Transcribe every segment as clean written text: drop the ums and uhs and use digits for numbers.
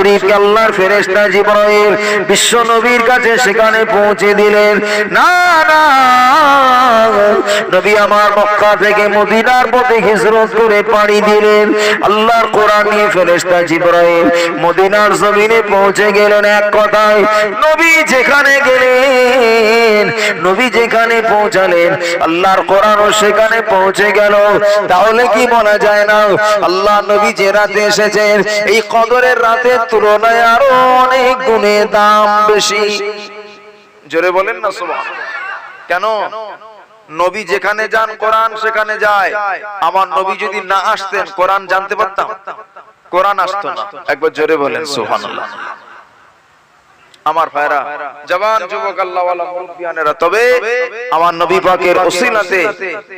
শরীফকে আল্লাহর ফেরেশতা জিবরাইল বিশ্ব নবীর কাছে সেখানে পৌঁছে দিলেন। না না, নবী আমার মক্কা থেকে মদিনার পথে হিজরত করে পাড়ি দিলেন। আল্লাহর কোরআন নিয়ে ফেরেশতা জিবরাইল মদিনার জমিনে পৌঁছে গেলেন। এক কথায় নবী যেখানে গেলেন, নবী যেখানে পৌঁছালেন, আল্লাহর কোরআনও সেখানে পৌঁছে গেল। তাহলে কি বলা যায় না আল্লাহ নবী যে রাতে এসেছেন এই কদরের রাতের তুলনায় আরো অনেক গুণে দাম বেশি? জোরে বলেন না সুবহানাল্লাহ। কেন? নবী যেখানে যান কোরআন সেখানে যায়। আমার নবী যদি না আসতেন কোরআন জানতে পারতাম? কোরআন আসতো না। একবার জোরে বলেন সুবহানাল্লাহ। আমার ভাইরা, জওয়ান যুবক আল্লাহ ওয়ালা মুরব্বিয়ানেরা, তবে আমার নবী পাকের ওসিলাতে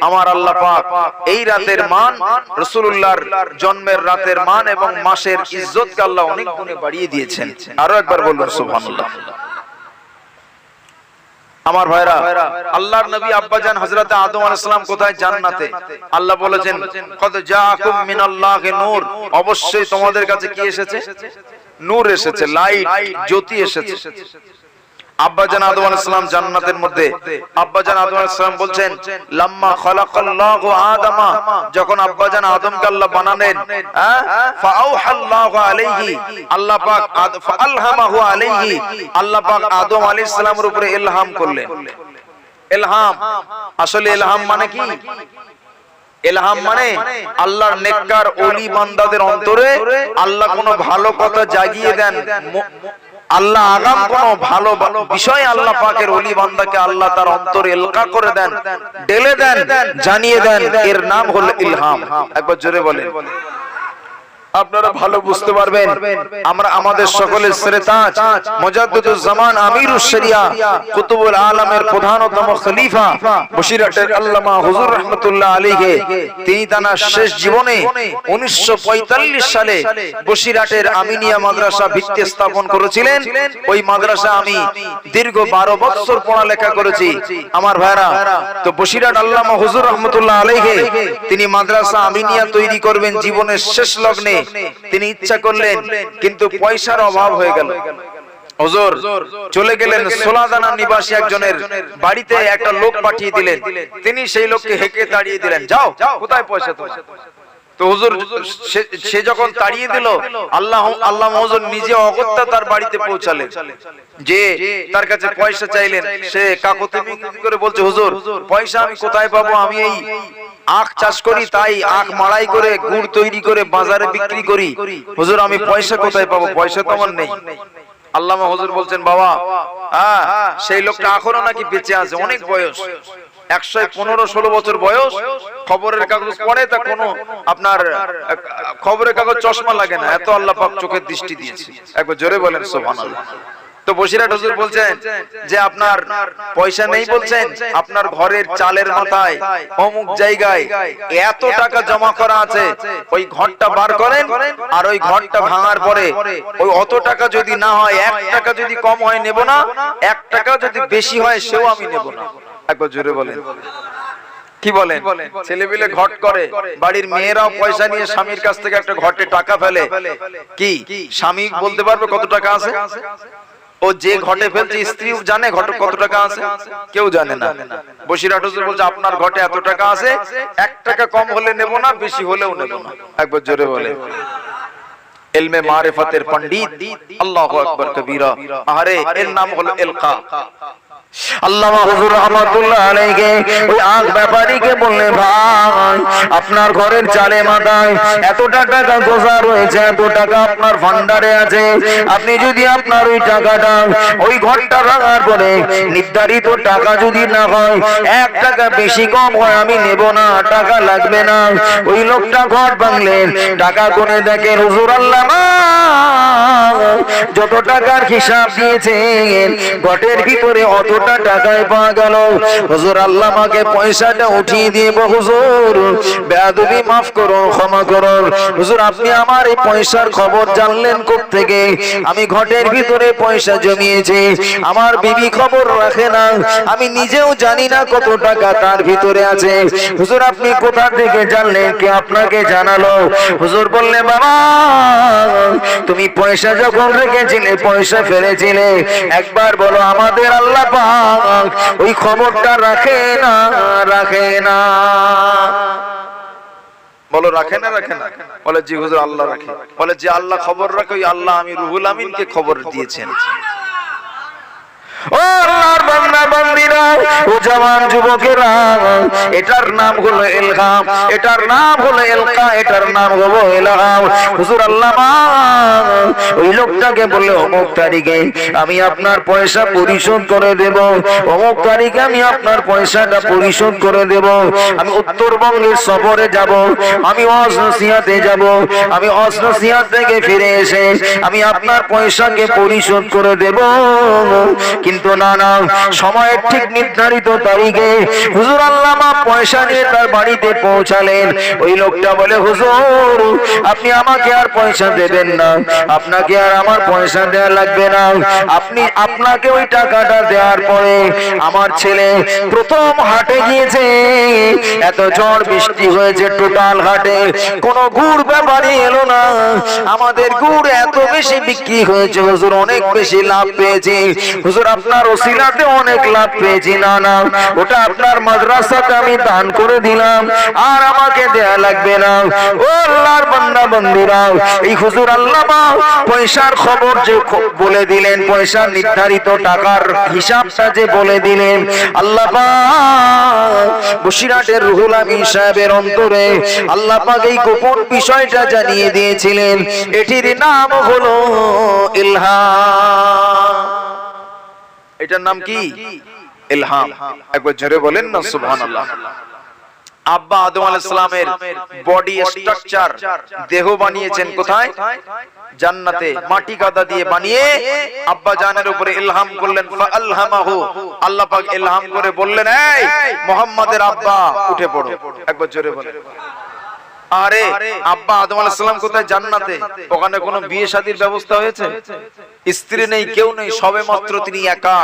আমার আল্লাহ পাক এই রাতের মান, রাসূলুল্লাহর জন্মের রাতের মান এবং মাসের ইজ্জতকে আল্লাহ অনেক গুণে বাড়িয়ে দিয়েছেন। আরো একবার বলুন সুবহানাল্লাহ। আমার ভাইরা, আল্লাহর নবী আব্বাজান হযরত আদম আলাইহিস সালাম কোথায়? জান্নাতে। আল্লাহ বলেছেন কদ জাআকুম মিনাল্লাহি নূর, অবশ্যই তোমাদের কাছে কি এসেছে? নূর এসেছে, লাইট, জ্যোতি এসেছে। আব্বাজান আদম আলাইহিস সালাম জান্নাতের মধ্যে। আব্বাজান আদম আলাইহিস সালাম বলছেন লাম্মা খালাকাল্লাহু আদামা, যখন আব্বাজান আদমকে আল্লাহ বানালেন, ফাআউহাল্লাহু আলাইহি, আল্লাহ পাক ফাআলহামাহু আলাইহি, আল্লাহ পাক আদম আলাইহিস সালামের উপরে ইলহাম করলেন। ইলহাম, আসলে ইলহাম মানে কি? ইলহাম মানে আল্লাহর নেককার ওলি বান্দাদের অন্তরে আল্লাহ কোনো ভালো কথা জাগিয়ে দেন। আল্লাহ আগাম কোন ভালো বিষয় আল্লাহ পাকের ওলি বান্দাকে আল্লাহ তার অন্তরে ইলকা করে দেন, ঢেলে দেন, জানিয়ে দেন। এর নাম হলো ইলহাম। একবার জোরে বলেন। আপনারা ভালো বুঝতে পারবেন। আমরা আমাদের সকলের শ্রেতাজ মুজাদ্দিদুজ জামান আমিরুশ শরিয়া কুতুবুল আলমের প্রধানতম খলিফা বসিরহাটের আল্লামা হুজুর রাহমাতুল্লাহ আলাইহি, তিনি তার শেষ জীবনে 1945 সালে বসিরহাটের আমিনিয়া মাদ্রাসা ভিত্তি স্থাপন করেছিলেন। ওই মাদ্রাসা আমি দীর্ঘ 12 বছর পড়ালেখা করেছি। আমার ভাইরা, তো বসিরহাট আল্লামা হুজুর রাহমাতুল্লাহ আলাইহি তিনি মাদ্রাসা আমিনিয়া তৈরি করবেন জীবনের শেষ লগ্নে তিনি ইচ্ছা করলেন, কিন্তু পয়সার অভাব হয়ে গেল। হুজুর চলে গেলেন সোলাদানা নিবাসী একজনের বাড়িতে, একটা লোক পাঠিয়ে দিলেন। তিনি সেই লোককে হেঁকে তাড়িয়ে দিলেন, যাও, কোথায় পয়সা তোমার? তো হুজুর সে যখন তাড়িয়ে দিল, আল্লাহ হুজুর নিজে অগত্যা তার বাড়িতে পৌঁছালেন, যে তার কাছে পয়সা চাইলেন। সে কাকুতি মিনতি করে বলছে, হুজুর পয়সা আমি কোথায় পাবো? আমি এই আখ চাষ করি, তাই আখ মাড়াই করে গুড় তৈরি করে বাজারে বিক্রি করি। হুজুর আমি পয়সা কোথায় পাবো? পয়সা তো আমার নেই। আল্লামা হুজুর বলছেন, বাবা সেই লোকটা এখনো নাকি বেঁচে আছে, অনেক বয়স, 115-16 বছর বয়স। খবরের কাগজ পড়ে, তা কোনো আপনার খবরের কাগজ চশমা লাগে না, এত আল্লাহ পাক চোখের দৃষ্টি দিয়েছে। একবার জোরে বলেন সুবহানাল্লাহ। তো বসিরহাট হুজুর বলছেন যে আপনার পয়সা নেই, বলছেন আপনার ঘরের চালের মাথায় অমুক জায়গায় এত টাকা জমা করা আছে, ওই ঘরটা বার করেন, আর ওই ঘরটা ভাঙার পরে ওই অত টাকা যদি না হয়, 1 টাকা যদি কম হয় নেব না, 1 টাকা যদি বেশি হয় সেও আমি নেব না। একবার জোরে বলেন। কি বলেন? ছেলেপিলে ঘট করে, বাড়ির মেয়েরাও পয়সা নিয়ে স্বামীর কাছ থেকে একটা ঘটে টাকা ফেলে। কি স্বামী বলতে পারবে কত টাকা আছে? ও যে ঘটে ফেলছে স্ত্রীও জানে ঘটে কত টাকা আছে? কেউ জানে না। বসিরহাট হুজুর বলছে আপনার ঘটে এত টাকা আছে, 1 টাকা কম হলে নেব না, বেশি হলেও নেব না। একবার জোরে বলে। ইলমে মারিফাতের পণ্ডিত, আল্লাহু আকবার কবীরা। আরে এর নাম হলো ইলকা। আল্লামা হুজুর রাহমাতুল্লাহ আলাইহি ওই আখ ব্যাপারীকে বললেন, ভাই আপনার ঘরের চালে মাথায় এত টাকা গোজা রয়েছে, এত টাকা আপনার ভান্ডারে আছে, আপনি যদি আপনার ওই টাকাটা ওই ঘরটা ভাঙার পরে নির্ধারিত টাকা যদি না হয়, 1 টাকা বেশি কম হয়, আমি নেব না, টাকা লাগবে না। ওই লোকটা ঘর ভাঙলেন, টাকা গুনে দেখেন হুজুর আল্লামা যত টাকার হিসাব দিয়েছেন ঘটের ভিতরে অতটা টাকায় পাওয়া গেল। হুজুর আল্লাহ আমাকে পয়সাটা উঠিয়ে দিয়ে হুজুর বেয়াদবি মাফ করুন, ক্ষমা করুন হুজুর, আপনি আমার এই পয়সার খবর জানলেন কোত্থেকে? আমি ঘটের ভিতরে পয়সা জমিয়েছি, আমার বিবি খবর রাখে না, আমি নিজেও জানি না কত টাকা তার ভিতরে আছে। হুজুর আপনি কোথা থেকে জানলেন? কে আপনাকে জানালো? হুজুর বললে বাবা তুমি পয়সা যখন রেখেছিলে, পয়সা ফেলেছিলে, একবার বলো আমাদের আল্লাহ পাক ওই খবরটা রাখে না, রাখে না। বলো রাখে না, রাখে না? বলে জি হুজুর আল্লাহ রাখে। বলে যে আল্লাহ খবর রাখে ওই আল্লাহ আমি রুহুল আমিনকে খবর দিয়েছেন। ও আল্লাহর বান্দা বান্দীরা, ও জওয়ান যুবকেরা, এটার নাম হলো ইলহাম, এটার নাম হলো ইলকা, এটার নাম হলো ইলহাম। হুজুর আল্লাহ ওই লোকটাকে বললে অমুক তারিখে আমি আপনার পয়সা পরিশোধ করে দেব, অমুক তারিখে আমি আপনার পয়সাটা পরিশোধ করে দেব। আমি উত্তরবঙ্গের সফরে যাব, আমি ওয়াজ নসিহতে যাব, আমি ওয়াজ নসিহত থেকে ফিরে এসে আমি আপনার পয়সাকে পরিশোধ করে দেব। কিন্তু না না, সময়ের ঠিক নির্ধারিত তারিখে হুজুর আল্লাহ পয়সা নিয়ে তার বাড়িতে পৌঁছালেন। ওই লোকটা বলে হুজুর আপনি আমাকে আর পয়সা দেবেন না, আপনাকে আর আমার পয়সা দেওয়া লাগবে না, আপনাকে ওই টাকাটা দেওয়ার পরে আমার ছেলে প্রথম হাটে গিয়েছে, এত ঝড় বৃষ্টি হয়েছে, টোটাল হাটে কোনো গুড় ব্যাপারী এলো না, আমাদের গুড় এত বেশি বিক্রি হয়েছে হুজুর, অনেক বেশি লাভ পেয়েছি হুজুর, আপনার ওসিলাতে অনেক লাভ পেয়েছি। না না, ওটা আপনার মাদ্রাসাতে আমি দান করে দিলাম, আর আমাকে দেয়া লাগবে না। ও আল্লাহর বান্দা বান্দীরা, এই হুজুর আল্লাহ পয়সার খবর যে বলে দিলেন, পয়সার নির্ধারিত টাকার হিসাবটা যে বলে দিলেন, আল্লাহ পাক বসিরহাটের রুহুল আমিন সাহেবের অন্তরে আল্লাহ পাক এই গোপন বিষয়টা জানিয়ে দিয়েছিলেন। এটির নাম হলো ইলহাম। এটার নাম কি? ইলহাম। একবার জোরে বলেন না সুবহানাল্লাহ। আব্বা আদম আলাইহিস সালামের বডি স্ট্রাকচার, দেহ বানিয়েছেন কোথায়? জান্নাতে, মাটি কাদা দিয়ে বানিয়ে আব্বা জানের উপরে ইলহাম করলেন। ফাআলহামাহু, আল্লাহ পাক ইলহাম করে বললেন এই মুহাম্মাদের আব্বা উঠে পড়ো। একবার জোরে বলেন। আরে আব্বা আদম আলাইহিস সালাম কোথায়? জান্নাতে। ওখানে কোনো বিয়ে শাদীর ব্যবস্থা হয়েছে? স্ত্রী নেই, কেউ নেই, সবে মাত্র তিনি একা।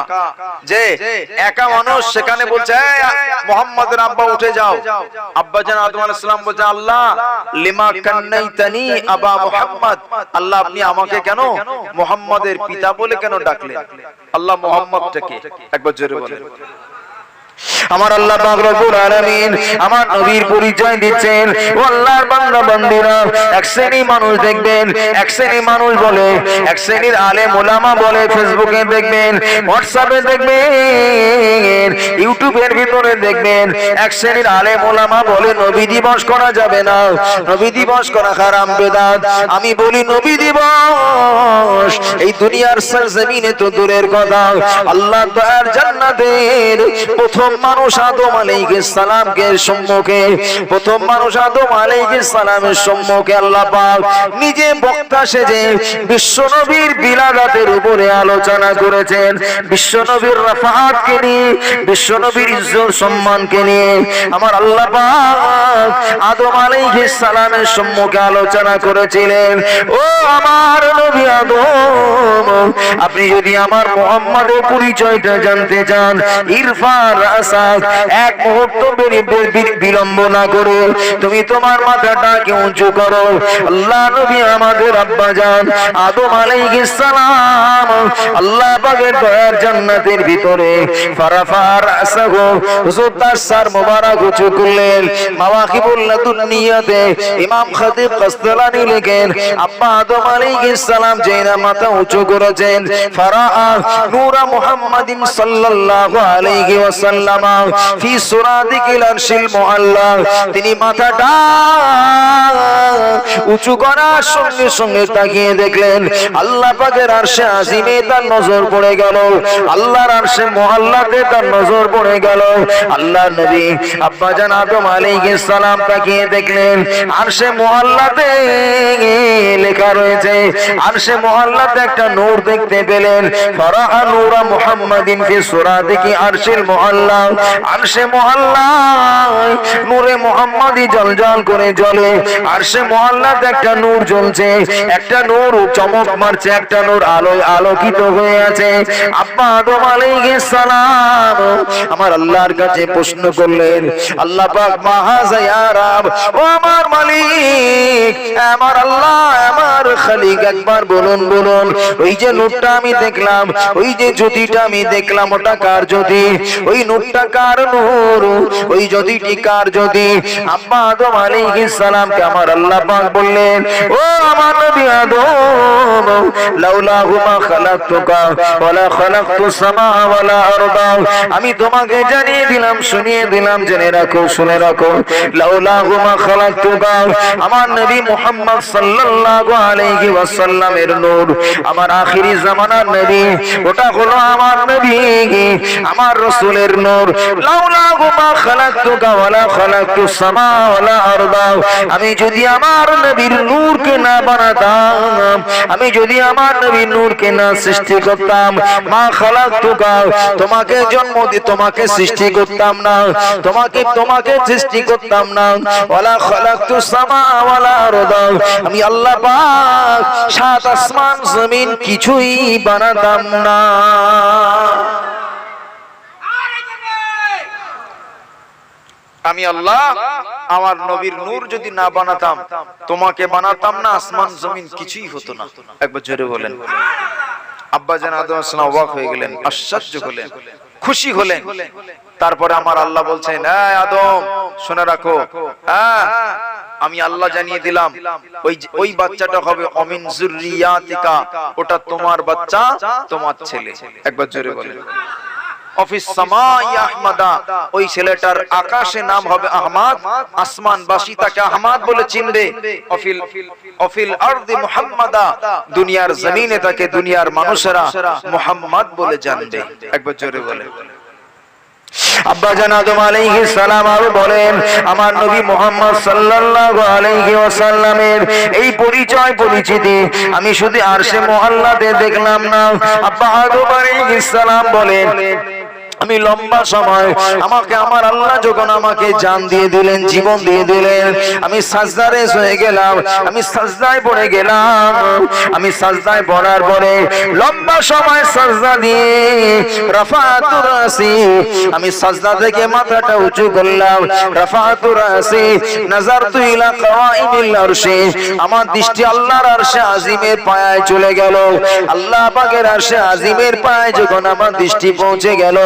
যে একা মানুষ, সেখানে বলছে মুহাম্মাদের আব্বা উঠে যাও। আব্বা জান আদম আলাইহিস সালাম বলছে আল্লাহ লিমা কান্নাইতানি আবা মুহাম্মদ, আল্লাহ আপনি আমাকে কেন মুহাম্মাদের পিতা বলে কেন ডাকলেন? আল্লাহ মুহাম্মদটাকে একবার জোরে বলেন। আমার আল্লাহ পাক রব্বুল আলামিন আমার নবীর পরিচয় দিচ্ছেন। ও আল্লাহর বান্দা বান্দীরা, এক শ্রেণী মানুষ দেখবেন, এক শ্রেণী মানুষ বলে, এক শ্রেণীর আলেম ওলামা বলে, ফেসবুকে দেখবেন, হোয়াটসঅ্যাপে দেখবেন, ইউটিউবের ভিতরে দেখবেন, এক শ্রেণীর আলেম ওলামা বলে নবী দিবস করা যাবে না, নবী দিবস করা হারাম, বেদাত। আমি বলি নবী দিবস এই দুনিয়ার সরজমিনে তো দূরের কথা, আল্লাহ তাআলার জান্নাতের প্রথম মানুষ আদম আলাইহিস সালামকে সম্মুখে, প্রথম মানুষ আদম আলাইহিস সালামের সম্মুখে আল্লাহ পাক নিজে বক্তা সেজে বিশ্বনবীর বিলাদাতের উপরে আলোচনা করেছেন। বিশ্বনবীর রাফাতকে নিয়ে, বিশ্বনবীর ইজ্জত সম্মানকে নিয়ে আমার আল্লাহ পাক আদম আলাইহিস সালামের সম্মুখে আলোচনা করেছিলেন। ও আমার নবী আদম, আপনি যদি আমার মুহাম্মাদের পরিচয়টা জানতে চান, ইরফান এক মুহূর্ত বিলম্ব না করে তুমি তোমার মাথাটাকে উঁচু করো। আল্লাহ নবী আমাদের আব্বা জান আদম আলাইহিস সালাম আল্লাহ পাকের দয়ার জান্নাতের ভিতরে ফারাফার আসাগো হুজুর তার সর মোবারক উঁচু করলেন। মাওয়াকিবুল লাদুনিয়াতে ইমাম খতিব কাসতালানি লেখেন, আব্বা আদম আলাইহিস সালাম যেই না মাথা উঁচু করেছেন বলেছেন ফারাআ নূরা মুহাম্মাদিন সাল্লাল্লাহু আলাইহি ওয়াসাল্লাম ফি সুরাদিকিল আরশিল মুআল্লা। তিনি মাথাটা উঁচু করার সঙ্গে সঙ্গে তাকিয়ে দেখলেন আল্লাহ পাকের আরশে আজিমে তার নজর পড়ে গেল, আল্লাহর আরশে মুআল্লাতে তার নজর পড়ে গেল। আল্লাহর নবী আব্বাজান আদম আলাইহিস সালাম তাকিয়ে দেখলেন আরশে মুআল্লাতে লেখা রয়েছে, আরশে মুআল্লাতে একটা নূর দেখতে পেলেন। ফারাআ নূরা মুহাম্মাদিন ফি সুরাদিকি আরশিল মুআল্লা। আরশে মুআল্লা নূরে মুহাম্মাদি জ্বলজ্বল করে জ্বলে, আরশে মুআল্লাতে একটা নূর জ্বলছে, একটা নূর চমক মারছে, একটা নূর আলোয় আলোকিত হয়ে আছে। আব্বা আদম আলাইহিস সালাম আমার আল্লাহর কাছে প্রশ্ন করলেন, আল্লাহ পাক মাহাজা ইয়া রাব, ও আমার মালিক, আমার আল্লাহ, আমার খালিক, একবার বলুন বলুন ওই যে নূরটা আমি দেখলাম, ওই যে জ্যোতিটা আমি দেখলাম, ওটা কার জ্যোতি? ওই নূরটা কার নূর? ওই জ্যোতিটি কার জ্যোতি? আব্বা আদম আলাইহিস সালামকে আমার আল্লাহ পাক বললেন, ও আমার নবী আদম, লাউলাহু মা খালাকতুকা ওয়ালা খালাকতুস সামা ওয়ালা আরদা। আমি তোমাকে জানিয়ে দিলাম, শুনিয়ে দিলাম, জেনে রাখো, শুনে রাখো, লাউলাহু মা খালাকতুকা, আমার নবী মুহাম্মদ সাল্লাল্লাহু আলাইহি ওয়াসাল্লামের নূর, আমার আখিরি জামানার নবী, ওটা হলো আমার নবী, আমার রাসূলের নূর। লাউলাহু মা খালাকতুকা ওয়ালা খালাকতুস সামা ওয়ালা আরদা। আমি যদি আমার নবীর নূরকে না বানাতাম, আমি যদি আমার নবীর নূরকে না সৃষ্টি করতাম, মা খালাকতুকা, তোমাকে জন্ম দিয়ে তোমাকে সৃষ্টি করতাম না, তোমাকে সৃষ্টি করতাম না, ওয়ালা খালাকতুস সামা ওয়ালা আরদা, আমি আল্লাহ পাক সাত আসমান জমিন কিছুই বানাতাম না। আমি আল্লাহ আমার নবীর নূর যদি না বানাতাম, তোমাকে বানাতাম না, আসমান জমিন কিছুই হতো না। একবার জোরে বলেন। আব্বাজান আদম আলাইহিস সালাম অবাক হয়ে গেলেন, আশ্চর্য হলেন, খুশি হলেন। তারপরে আমার আল্লাহ বলছেন, এই আদম শুনে রাখো, আমি আল্লাহ জানিয়ে দিলাম ওই বাচ্চাটা হবে অমিন যুররিয়াতিকা, ওটা তোমার বাচ্চা, তোমার ছেলে। একবার জোরে বলেন। অফিস সামাই আহমাদা, ওই ছেলেটার আকাশে নাম হবে আহমদ, আসমানবাসী তাকে আহমদ বলে চিনবে। অফিল আরদি মুহাম্মাদা, দুনিয়ার জমিনে তাকে দুনিয়ার মানুষেরা মুহাম্মদ বলে জানবে। একবার জোরে বলেন। আব্বাজান আদম আলাইহিস সালাম আরো বলেন, আমার নবী মুহাম্মদ সাল্লাল্লাহু আলাইহি ওয়াসাল্লামের এই পরিচয় পরিচিতি আমি শুধু আরশে মুআল্লাতে দেখলাম না। আব্বা আদম আলাইহিস সালাম বলেন, আমি লম্বা সময় আমাকে আমার আল্লাহ যখন আমাকে জান দিয়ে দিলেন, জীবন দিয়ে দিলেন, আমি সাজদারে হয়ে গেলাম, আমি সাজদায় পড়ে গেলাম। আমি সাজদায় পড়ার পরে লম্বা সময় সাজদা দিয়ে রাফাতু রাসি, আমি সাজদা থেকে মাথাটা উঁচু করলাম, রাফাতু রাসি নাযারতু ইলা কাওয়াইমিল আরশি, আমার দৃষ্টি আল্লাহর আরশে আজিমের পায়ায় চলে গেল। আল্লাহ পাকের আরশে আজিমের পায়ায় যখন আমার দৃষ্টি পৌঁছে গেল,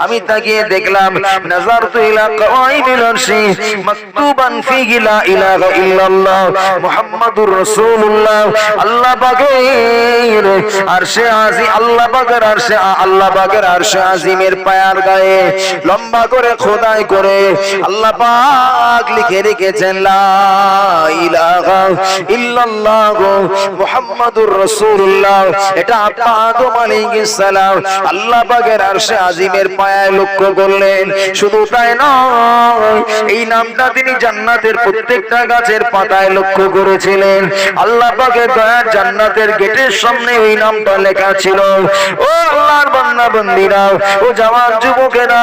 আমি তাকিয়ে দেখলাম নাযারতু ইলা কাওয়াইমিল আরশি মাকতুবান ফিহি লা ইলাহা ইল্লাল্লাহ মুহাম্মাদুর রাসূলুল্লাহ। আল্লাহ পাকের আরশে আজিম, আল্লাহ পাকের আরশে আজিমের পায়ার গায়ে লম্বা করে খোদাই করে আল্লাহ পাক লিখে রেখেছেন লা ইলাহা ইল্লাল্লাহ মুহাম্মাদুর রাসূলুল্লাহ। এটা আব্বা আদম আলাইহিস সালাম আল্লাহ পাকের আরশে আজিমের পায়ায় লক্ষ্য করলেন। শুধু তাই নয়, এই নামটা তিনি জান্নাতের প্রত্যেকটা গাছের পাতায় লক্ষ্য করেছিলেন। আল্লাহ পাকের দয়ার জান্নাতের গেটের সামনে ওই নামটা লেখা ছিল। ও আল্লাহর বান্দা বান্দীরা, ও জওয়ান যুবকেরা,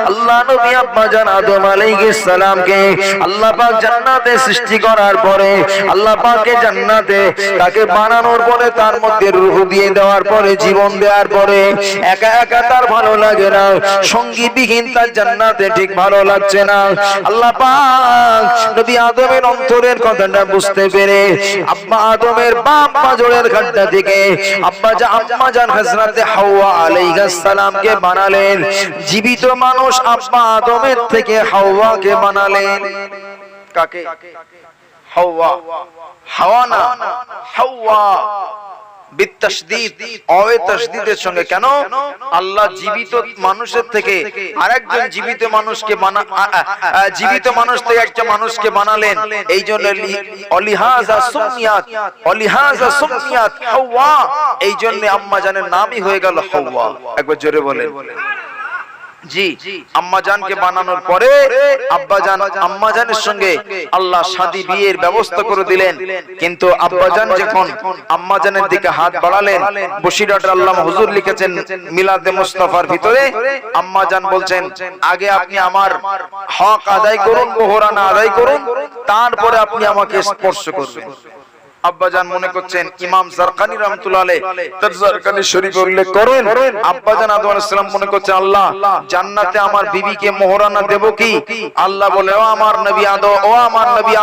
আল্লাহ নবী আব্বাজান আদম আলাইহিস সালামকে আল্লাহ পাক জান্নাতে সৃষ্টি করার পরে, আল্লাহ পাকে জান্নাতে তাকে বানানোর পরে, তার মধ্যে রূহ দিয়ে দেওয়ার পরে, জীবন দেওয়ার পরে একা একা তার ভালো লাগে না, সঙ্গী বিহীন তার জান্নাতে ঠিক ভালো লাগছে না। আল্লাহ পাক নবী আদমের অন্তরের কথাটা বুঝতে পেরে আব্বা আদমের বাপ মাজরের খাড্ডা থেকে আম্মা জান হযরতে হাওয়া আলাইহিস সালামকে বানালেন। জীবিত মানুষ আব্বা আদমের থেকে হাওয়াকে বানালেন। কাকে? হাওয়া। হাওয়া না, হাওয়া। বিতাশদীদ অতাশদীদের সঙ্গে। কেন? আল্লাহ জীবিত মানুষের থেকে আরেকজন জীবিত মানুষকে জীবিত মানুষ থেকে একটা মানুষকে বানালেন, এই জন্য অলিহাযা সুমিয়াত হাওয়া, এই জন্য আম্মা জানের নামই হয়ে গেল হাওয়া। একবার জোরে বলেন জি। আম্মা জানকে বানানোর পরে আব্বাজান আম্মা জানের সঙ্গে আল্লাহ শাদী বিয়ের ব্যবস্থা করে দিলেন। কিন্তু আব্বাজান যখন আম্মা জানের দিকে হাত বাড়ালেন, বসিরাটের আল্লামা হুজুর লিখেছেন মিলাদে মুস্তাফার ভিতরে, আম্মা জান বলছেন আগে আপনি আমার হক আদায় করুন, মোহরানা আদায় করুন, তারপরে আপনি আমাকে স্পর্শ করবেন। আব্বাজান মনে করছেন, ইমাম জারকানি রাহমাতুল্লাহ আলাইহি তার জারকানি শরীফে উল্লেখ করেন, আব্বাজান আদম আলাইহিস সালাম মনে করছেন আল্লাহ জান্নাতে আমার বিবিকে মোহরানা দেব কি? আল্লাহ বলে, ও আমার নবী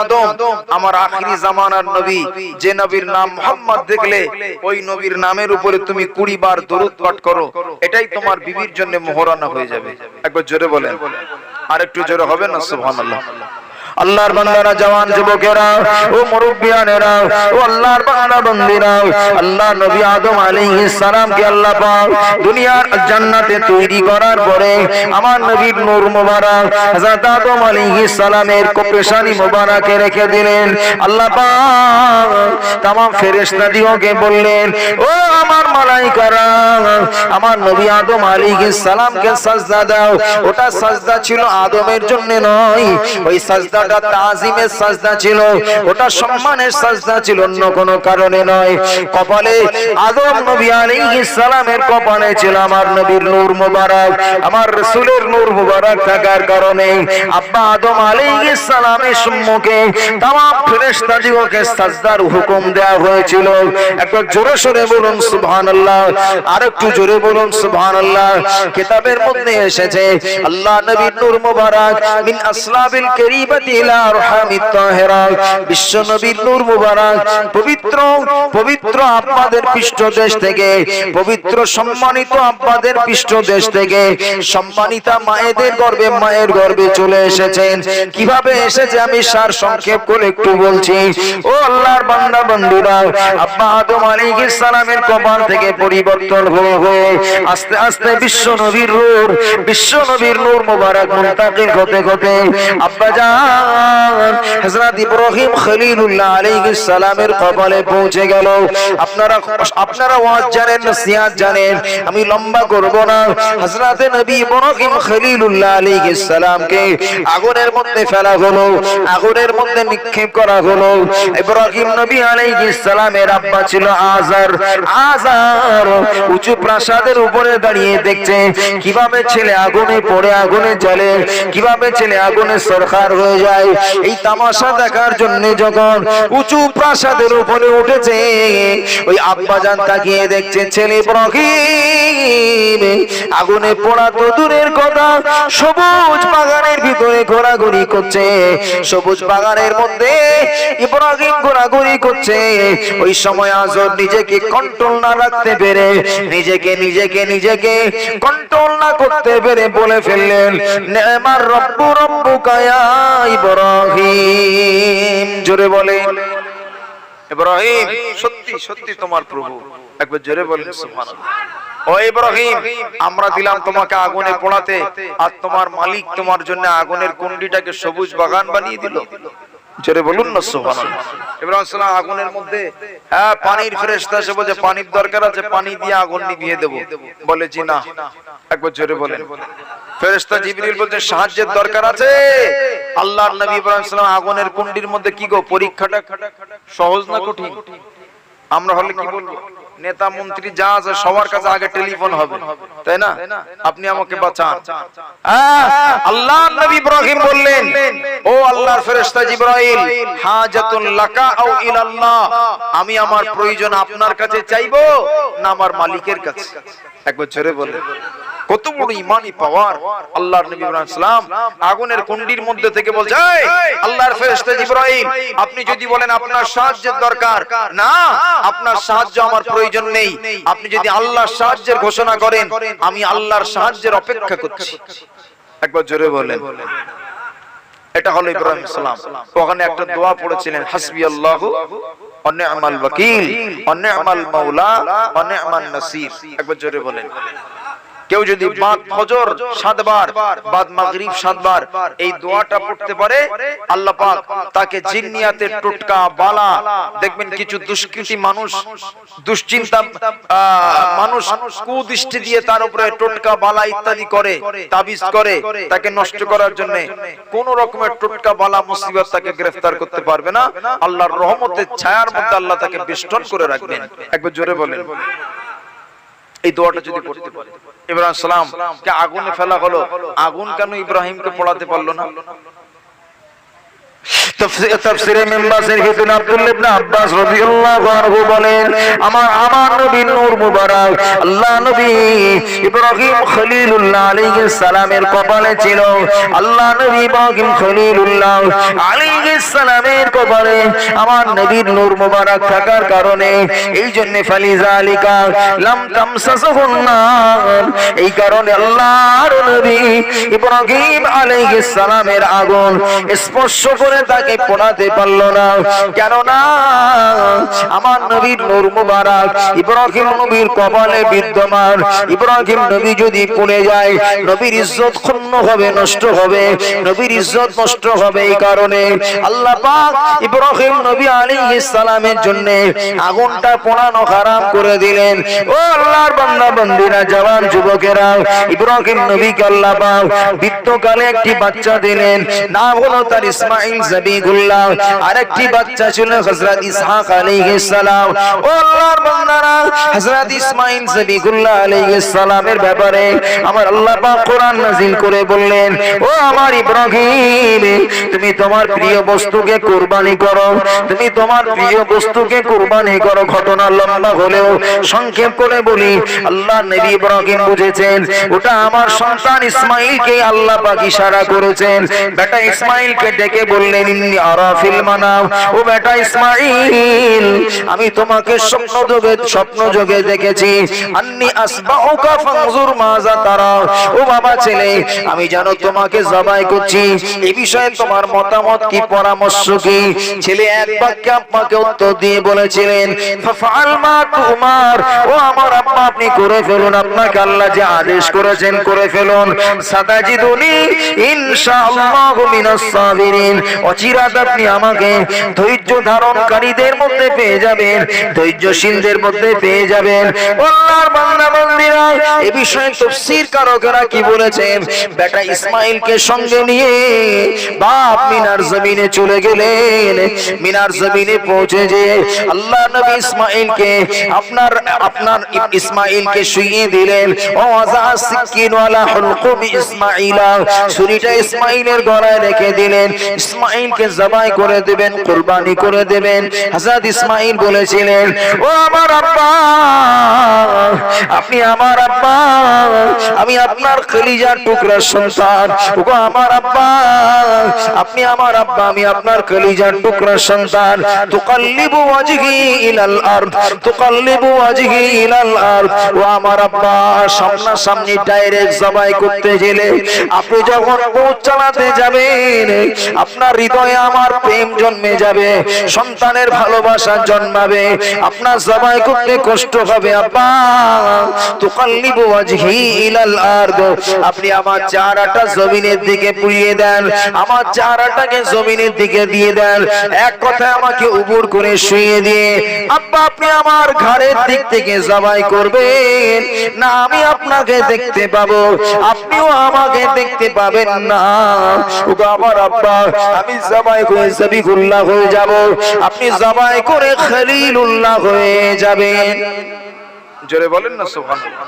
আদম, আমার আখিরি জামানার নবী, যে নবীর নাম মুহাম্মদ দেখলে ওই নবীর নামের উপরে তুমি 20 বার দরুদ পাঠ করো, এটাই তোমার বিবির জন্য মোহরানা হয়ে যাবে। একবার জোরে বলেন, আরেকটু জোরে হবে না? সুবহানাল্লাহ। আল্লাহর বান্দারা, জওয়ান যুবকেরা ও মুরব্বিয়ানেরা ও আল্লাহর বান্দা বান্দীরা, আল্লাহ নবী আদম আলাইহিস সালামকে আল্লাহ পাক দুনিয়ার জান্নাতে তৈরি করার পরে আমার নবীর নূর মুবারক হযরত আদম আলাইহিস সালামের পেশানি মুবারকে রেখে দিলেন। আল্লাহ পাক तमाम ফেরেশতাদিওকে বললেন, ও আমার মালায়েকারা, আমার নবী আদম আলাইহিস সালামকে সাজদা দাও। ওটা সাজদা ছিল আদমের জন্য নয়, ওই সাজদা তাজিমের সাজদা ছিল, ওটা সম্মানের সাজদা ছিল, অন্য কোনো কারণে নয়। কপালে আদম নবী আলাইহিস সালামের কপালে ছিল আমার নবীর নূর মুবারক, আমার রাসূলের নূর মুবারক থাকার কারণে আব্বা আদম আলাইহিস সালামের সম্মুখে तमाम ফেরেশতাদিওকে সাজদার হুকুম দেওয়া হয়েছিল। একবার জোরে সোরে বলুন সুবহানাল্লাহ, আরেকটু জোরে বলুন সুবহানাল্লাহ। কিতাবের মধ্যে এসেছে আল্লাহ নবীর নূর মুবারক মিন আসলাবিল কারীমাতি ইলা আরহামিত তাহেরা, বিশ্ব নবীর নূর মুবারক পবিত্র পবিত্র আব্বাদের পৃষ্ঠদেশ থেকে, পবিত্র সম্মানিত আব্বাদের পৃষ্ঠদেশ থেকে সম্মানিতা মায়েদের গর্ভে চলে এসেছেন। কিভাবে এসেছে আমি সার সংক্ষেপ করে একটু বলছি। ও আল্লাহর বান্দা বন্ধুরা, আব্বা আদম আলাইহিস সালামের কপাল থেকে পরিবর্তন হয়ে আস্তে আস্তে বিশ্ব নবীর নূর মুবারক মুনতাকিল হতে হতে আব্বা জান হযরত ইব্রাহিম খলিলুল্লাহ আলাইহিস সালামের কপালে পৌঁছে গেল। আপনারা ওয়াজ জানেন, নসিহত জানেন, আমি লম্বা করব না। হযরত নবী ইব্রাহিম খলিলুল্লাহ আলাইহিস সালামকে আগুনের মধ্যে ফেলা হলো, আগুনের মধ্যে নিক্ষেপ করা হলো। ইব্রাহিম নবী আলাইহিস সালামের আব্বা ছিল আজার উঁচু প্রাসাদের উপরে দাঁড়িয়ে দেখছে কিভাবে ছেলে আগুনে পড়ে, আগুনে জ্বলে, কিভাবে ছেলে আগুনে সরখার হয়ে যায়। এই তামাশা দেখার জন্য যখন উঁচু প্রাসাদের উপরে উঠেছে, ওই আব্বাজান তাকিয়ে দেখছে ছেলে ইব্রাহিম আগুনে পোড়া তো দূরের কথা, সবুজ বাগানের ভিতরে ঘোরাঘুরি করছে, সবুজ বাগানের মধ্যে ইব্রাহিম ঘোরাঘুরি করছে। ওই সময় আজর নিজেকে কন্ট্রোল না রাখতে পেরে, নিজেকে কন্ট্রোল না করতে পেরে বলে ফেললেন, নেমার রব্বুকা ইয়া ইব্রাহিম। জোরে বলে ইব্রাহিম, সত্যি তোমার প্রভু। একবার জোরে বলেন সুবহানাল্লাহ। ও ইব্রাহিম, আমরা দিলাম তোমাকে আগুনে পোড়াতে, আর তোমার মালিক তোমার জন্য আগুনের কুণ্ডিটাকে সবুজ বাগান বানিয়ে দিল। জোরে বলুন না সুবহানাল্লাহ। ইব্রাহিম সালাম আগুনের মধ্যে পানির ফেরেশতা এসে বলে পানির দরকার আছে, পানি দিয়ে আগুন নিভিয়ে দেব। বলে জি না। একবার জোরে বলেন। ফেরেশতা জিবরিল বলতে সাহায্যের দরকার আছে। আল্লাহর নবী ইব্রাহিম সালাম আগুনের কুণ্ডির মধ্যে কি গো, পরীক্ষাটা সহজ না কঠিন? আমরা হলে কি বলবো, নেতা মন্ত্রী যা আছে সবার কাছে আগে টেলিফোন হবে, তাই না? আপনি আমাকে বাঁচান। আল্লাহর নবী ইব্রাহিম বললেন, ও আল্লাহর ফেরেশতা জিবরাইল, হাজাতুল লাকা আও ইলাল্লাহ, আমি আমার প্রয়োজন আপনার কাছে চাইবো না আমার মালিকের কাছে? একবার জোরে বলেন। কত বড় ঈমানি পাওয়ার আল্লাহর নবী ইব্রাহিম সালাম আগুনের কুণ্ডির মধ্যে থেকে বলছে, আল্লাহর ফেরেশতা জিবরাইল, আপনি যদি বলেন আপনার সাহায্যের দরকার, না আপনার সাহায্য আমার প্রয়োজন নেই, আপনি যদি আল্লাহর সাহায্যের ঘোষণা করেন, আমি আল্লাহর সাহায্যের অপেক্ষা করছি। একবার জোরে বলেন। এটা হলো ইব্রাহিম সালাম। ওখানে একটা দোয়া পড়েছিলেন, হাসবি আল্লাহু অনি'মাল ওয়াকিল অনি'মাল মাওলা অনি'মান নাসির। একবার জোরে বলেন। কেউ যদি বাদ ফজর 7 বার, বাদ মাগরিব 7 বার এই দোয়াটা পড়তে পারে, আল্লাহ পাক তাকে জিন্নিয়াতের টোটকা বালা, দেখবেন কিছু দুষ্কৃতী মানুষ, দুশ্চিন্তা মানুষ কুদৃষ্টি দিয়ে তার উপরে টোটকা বালা ইত্যাদি করে, তাবিজ করে তাকে নষ্ট করার জন্য, কোন রকমের টোটকা বালা মুসিবত তাকে গ্রেফতার করতে পারবে না। আল্লাহর রহমতের ছায়ার মধ্যে আল্লাহ তাকে বেষ্টন করে রাখবেন। একবার জোরে বলেন। এই দোয়াটা যদি পড়তে পারে। ইব্রাহিম সালাম কে আগুনে ফেলা হলো, আগুন কেন ইব্রাহিমকে পোড়াতে পারলো না? তাফসীরে মিনবাসের ভিতরে আব্দুল্লাহ ইবনে আব্বাস রাদিয়াল্লাহু আনহু বলেন, আমার নবীর নূর মুবারক আল্লাহ নবী ইব্রাহিম খলিলুল্লাহ আলাইহিস সালামের কপালে ছিল। আল্লাহ নবী ইব্রাহিম খলিলুল্লাহ আলাইহিস সালামের কপালে আমার নবীর নূর মুবারক থাকার কারণে এই জন্য ফালিজালিকা লাম তামসাসুহুন নার, এই কারণে আল্লাহর নবী ইব্রাহিম আলাইহিস সালামের আগুন স্পর্শ করে তাকে পোড়াতে পারলো না। কেননা আমার নবীর নূর মুবারক ইব্রাহিম নবীর কপালে বিদ্যমান। ইব্রাহিম নবী যদি পুড়ে যায়, নবীর ইজ্জত ক্ষুণ্ণ হবে, নষ্ট হবে, নবীর ইজ্জত নষ্ট হবে। এই কারণে আল্লাহ পাক ইব্রাহিম নবী আলাইহিস সালামের জন্য আগুনটা পোড়ানো হারাম করে দিলেন। ও আল্লাহর বান্দা বান্দীরা, জওয়ান যুবকেরা, ইব্রাহিম নবীকে আল্লাহ পাক বৃদ্ধকালে একটি বাচ্চা দিলেন, নাম হলো তার ইসমাঈল জাবিগুল্লাহ। আরেকটি বাচ্চা ছিল হযরত ইসহাক আলাইহিস সালাম। ও আল্লাহর বান্দারা, হযরত ইসমাঈল জাবিগুল্লাহ আলাইহিস সালামের ব্যাপারে আমার আল্লাহ পাক কোরআন নাযিল করে বললেন, ও আমার ইব্রাহিম, তুমি তোমার প্রিয় বস্তুকে কুরবানি করো, তুমি তোমার প্রিয় বস্তুকে কুরবানি করো। ঘটনা লম্বা হলেও সংক্ষেপ করে বলি, আল্লাহ নবী ইব্রাহিম বুঝেছেন ওটা আমার সন্তান ইসমাঈলকে আল্লাহ পাক ইশারা করেছেন। বেটা ইসমাঈলকে ডেকে বললেন, ইন্নী আরা ফিল মানাম, ও বেটা ইসমাঈল, আমি তোমাকে স্বপ্ন যোগে দেখেছি। আন্নী আসবাউকা ফানজুর মাযা তারা, ও বাবা ছেলে, আমি জানো তোমাকে জবাই করছি, এই বিষয়ে তোমার মতামত কি, পরামর্শ কি? ছেলে এক বাক্যে আব্বাকে উত্তর দিয়ে বলেছিলেন, ফাফআল মা তুমার, ও আমার আব্বা আপনি করে ফেলুন, আপনাকে আল্লাহ যে আদেশ করেছেন করে ফেলুন। সাতাজিদুনি ইনশাআল্লাহু মিনাস সাবিরিন, অচিরাত আপনি আমাকে ধৈর্য ধারণকারীদের মধ্যে পেয়ে যাবেন, ধৈর্যশীলদের মধ্যে পেয়ে যাবেন। আল্লাহর বান্দা বান্দীরা, এই বিষয়ে তাফসীর কারকেরা কি বলেছেন? বেটা ইসমাঈলকে সঙ্গে নিয়ে বাপ মিনার জমিনে চলে গেলেন। মিনার জমিনে পৌঁছে যে আল্লাহ নবী ইসমাঈলকে আপনার ইসমাঈলকে শুইয়ে দিলেন। ও আযা সিকিন ওয়ালা হুলকুম ইসমাঈলা, ছুরিটা ইসমাঈলের গলায় রেখে দিলেন। ইসমাঈলকে জবাই করে দেবেন, কুরবানি করে দেবেন। হযরত ইসমাঈল বলেছিলেন, ও আমার আব্বা, আপনি আমার আব্বা, আমি আপনার কলিজার টুকরা সন্তান। ও আমার আব্বা, আপনি আমার আব্বা, আমি আপনার কলিজার টুকরা সন্তান। তুকাল্লিবু ওয়াজহি ইলাল আরদ, তুকাল্লিবু ওয়াজহি ইলাল আরদ, ও আমার আব্বা, সামনাসামনি ডাইরেক্ট জবাই করতে গেলে আপনি যখন পৌঁছ চালাতে যাবেন, আপনার হৃদয়ে আমার প্রেম জন্মে যাবে, সন্তানের ভালোবাসা জন্মাবে, আপনার জবাই করতে কষ্ট হবে। আব্বা, তুকাল্লিবু ওয়াজহি ইলাল আরদ, আপনি আমার চেহারাটা জমিনের দিকে পুড়িয়ে দেন, আমার চেহারাটাকে জমিনের দিকে দিয়ে দেন, এক কথায় আমাকে উপর করে শুইয়ে দিয়ে আব্বা আপনি আমার ঘাড়ের দিক থেকে জবাই করবেন না, আমি আপনাকে দেখতে পাবো, আপনিও আমাকে দেখতে পাবেন না। ওগো আমার আব্বা, আমি জবাই করে জবিহুল্লাহ হয়ে যাব, আপনি জবাই করে খলিলুল্লাহ হয়ে যাবেন। জোরে বলেন না সুবহানাল্লাহ।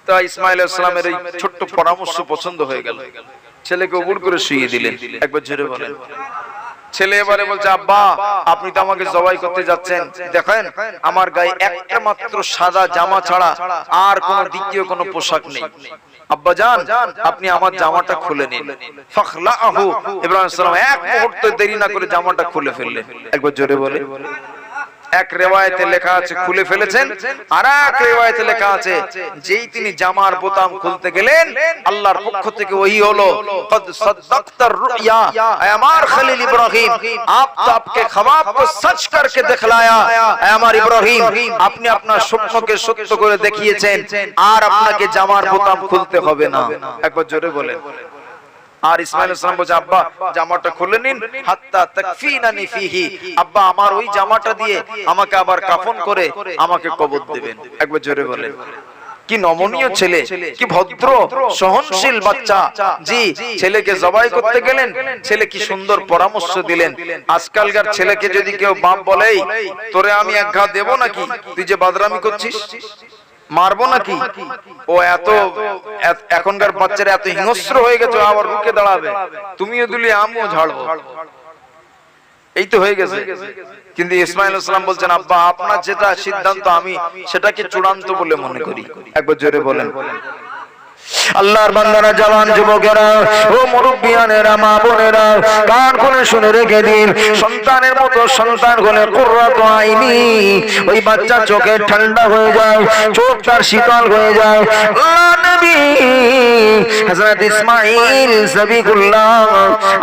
তা ইসমাঈল আলাইহিস সালামের এই ছোট্ট পরামর্শ পছন্দ হয়ে গেল, ছেলেকে উপর করে শুইয়ে দিলেন। একবার জোরে বলেন। ছেলে এবারে বলছে, আব্বা আপনি তো আমাকে জবাই করতে যাচ্ছেন, দেখেন আমার গায়ে একটা মাত্র সাদা জামা ছাড়া আর কোনো দ্বিতীয় কোনো পোশাক নেই, আব্বা জান আপনি আমার জামাটা খুলে নিন। ফাখলাহু, ইব্রাহিম আলাইহিস সালাম এক মুহূর্ত দেরি না করে জামাটা খুলে ফেললেন। একবার জোরে বলে। এক রিওয়ায়াতে লেখা আছে খুলে ফেলেছেন, আর এক রিওয়ায়াতে লেখা আছে যেই তিনি জামার বোতাম খুলতে গেলেন আল্লাহর পক্ষ থেকে ওহী হলো, কদ সাদাক্তার রুয়া এ আমার খলিল ইব্রাহিম, আপ তো আপকে খ্বাব को सच करके दिखलाया এ আমার ইব্রাহিম, আপনি আপনার স্বপ্নকে সত্য করে দেখিয়েছেন, আর আপনাকে জামার বোতাম খুলতে হবে না। একবার জোরে বলেন। আর ইসমাঈল আলাইহিস সালাম বলে, আব্বা জামাটা খুলে নিন, হাত্তা তাকফিনানি ফিহি, আব্বা আমার ওই জামাটা দিয়ে আমাকে আবার কাফন করে আমাকে কবর দিবেন। একবার জোরে বলেন। কি নমনীয় ছেলে, কি ভদ্র সহনশীল বাচ্চা। জি, ছেলেকে জবাই করতে গেলেন, ছেলে কি সুন্দর পরামর্শ দিলেন। আজকালকার ছেলেকে যদি কেউ বাপ বলেই তোরে আমি এক ঘা দেব নাকি, তুই যে বাদরামি করছিস, মারবো নাকি, ও এত এখনকার বাচ্চারা এত হিংস্র হয়ে গেছে, আবার রুখে দাঁড়াবে, তুমিও দিলে আমিও ঝাড়বো, এই তো হয়ে গেছে। কিন্তু ইসমাঈল আলাইহিস সালাম বলছেন, আব্বা আপনার যেটা সিদ্ধান্ত আমি সেটাকে চূড়ান্ত বলে মনে করি। একবার জোরে বলেন। আল্লাহর বান্দারা, জওয়ান যুবকেরা, ও মুরব্বিয়ানেরা, মা বোনেরা, কান খুলে শুনে রেখে দিন, সন্তানের মতো সন্তান হলে কুররাতু আইনি, ওই বাচ্চা চোখে ঠান্ডা হয়ে যায়, চোখ তার শীতল হয়ে যায়। আল্লাহ নবী হযরত ইসমাঈল সবিকুল্লাহ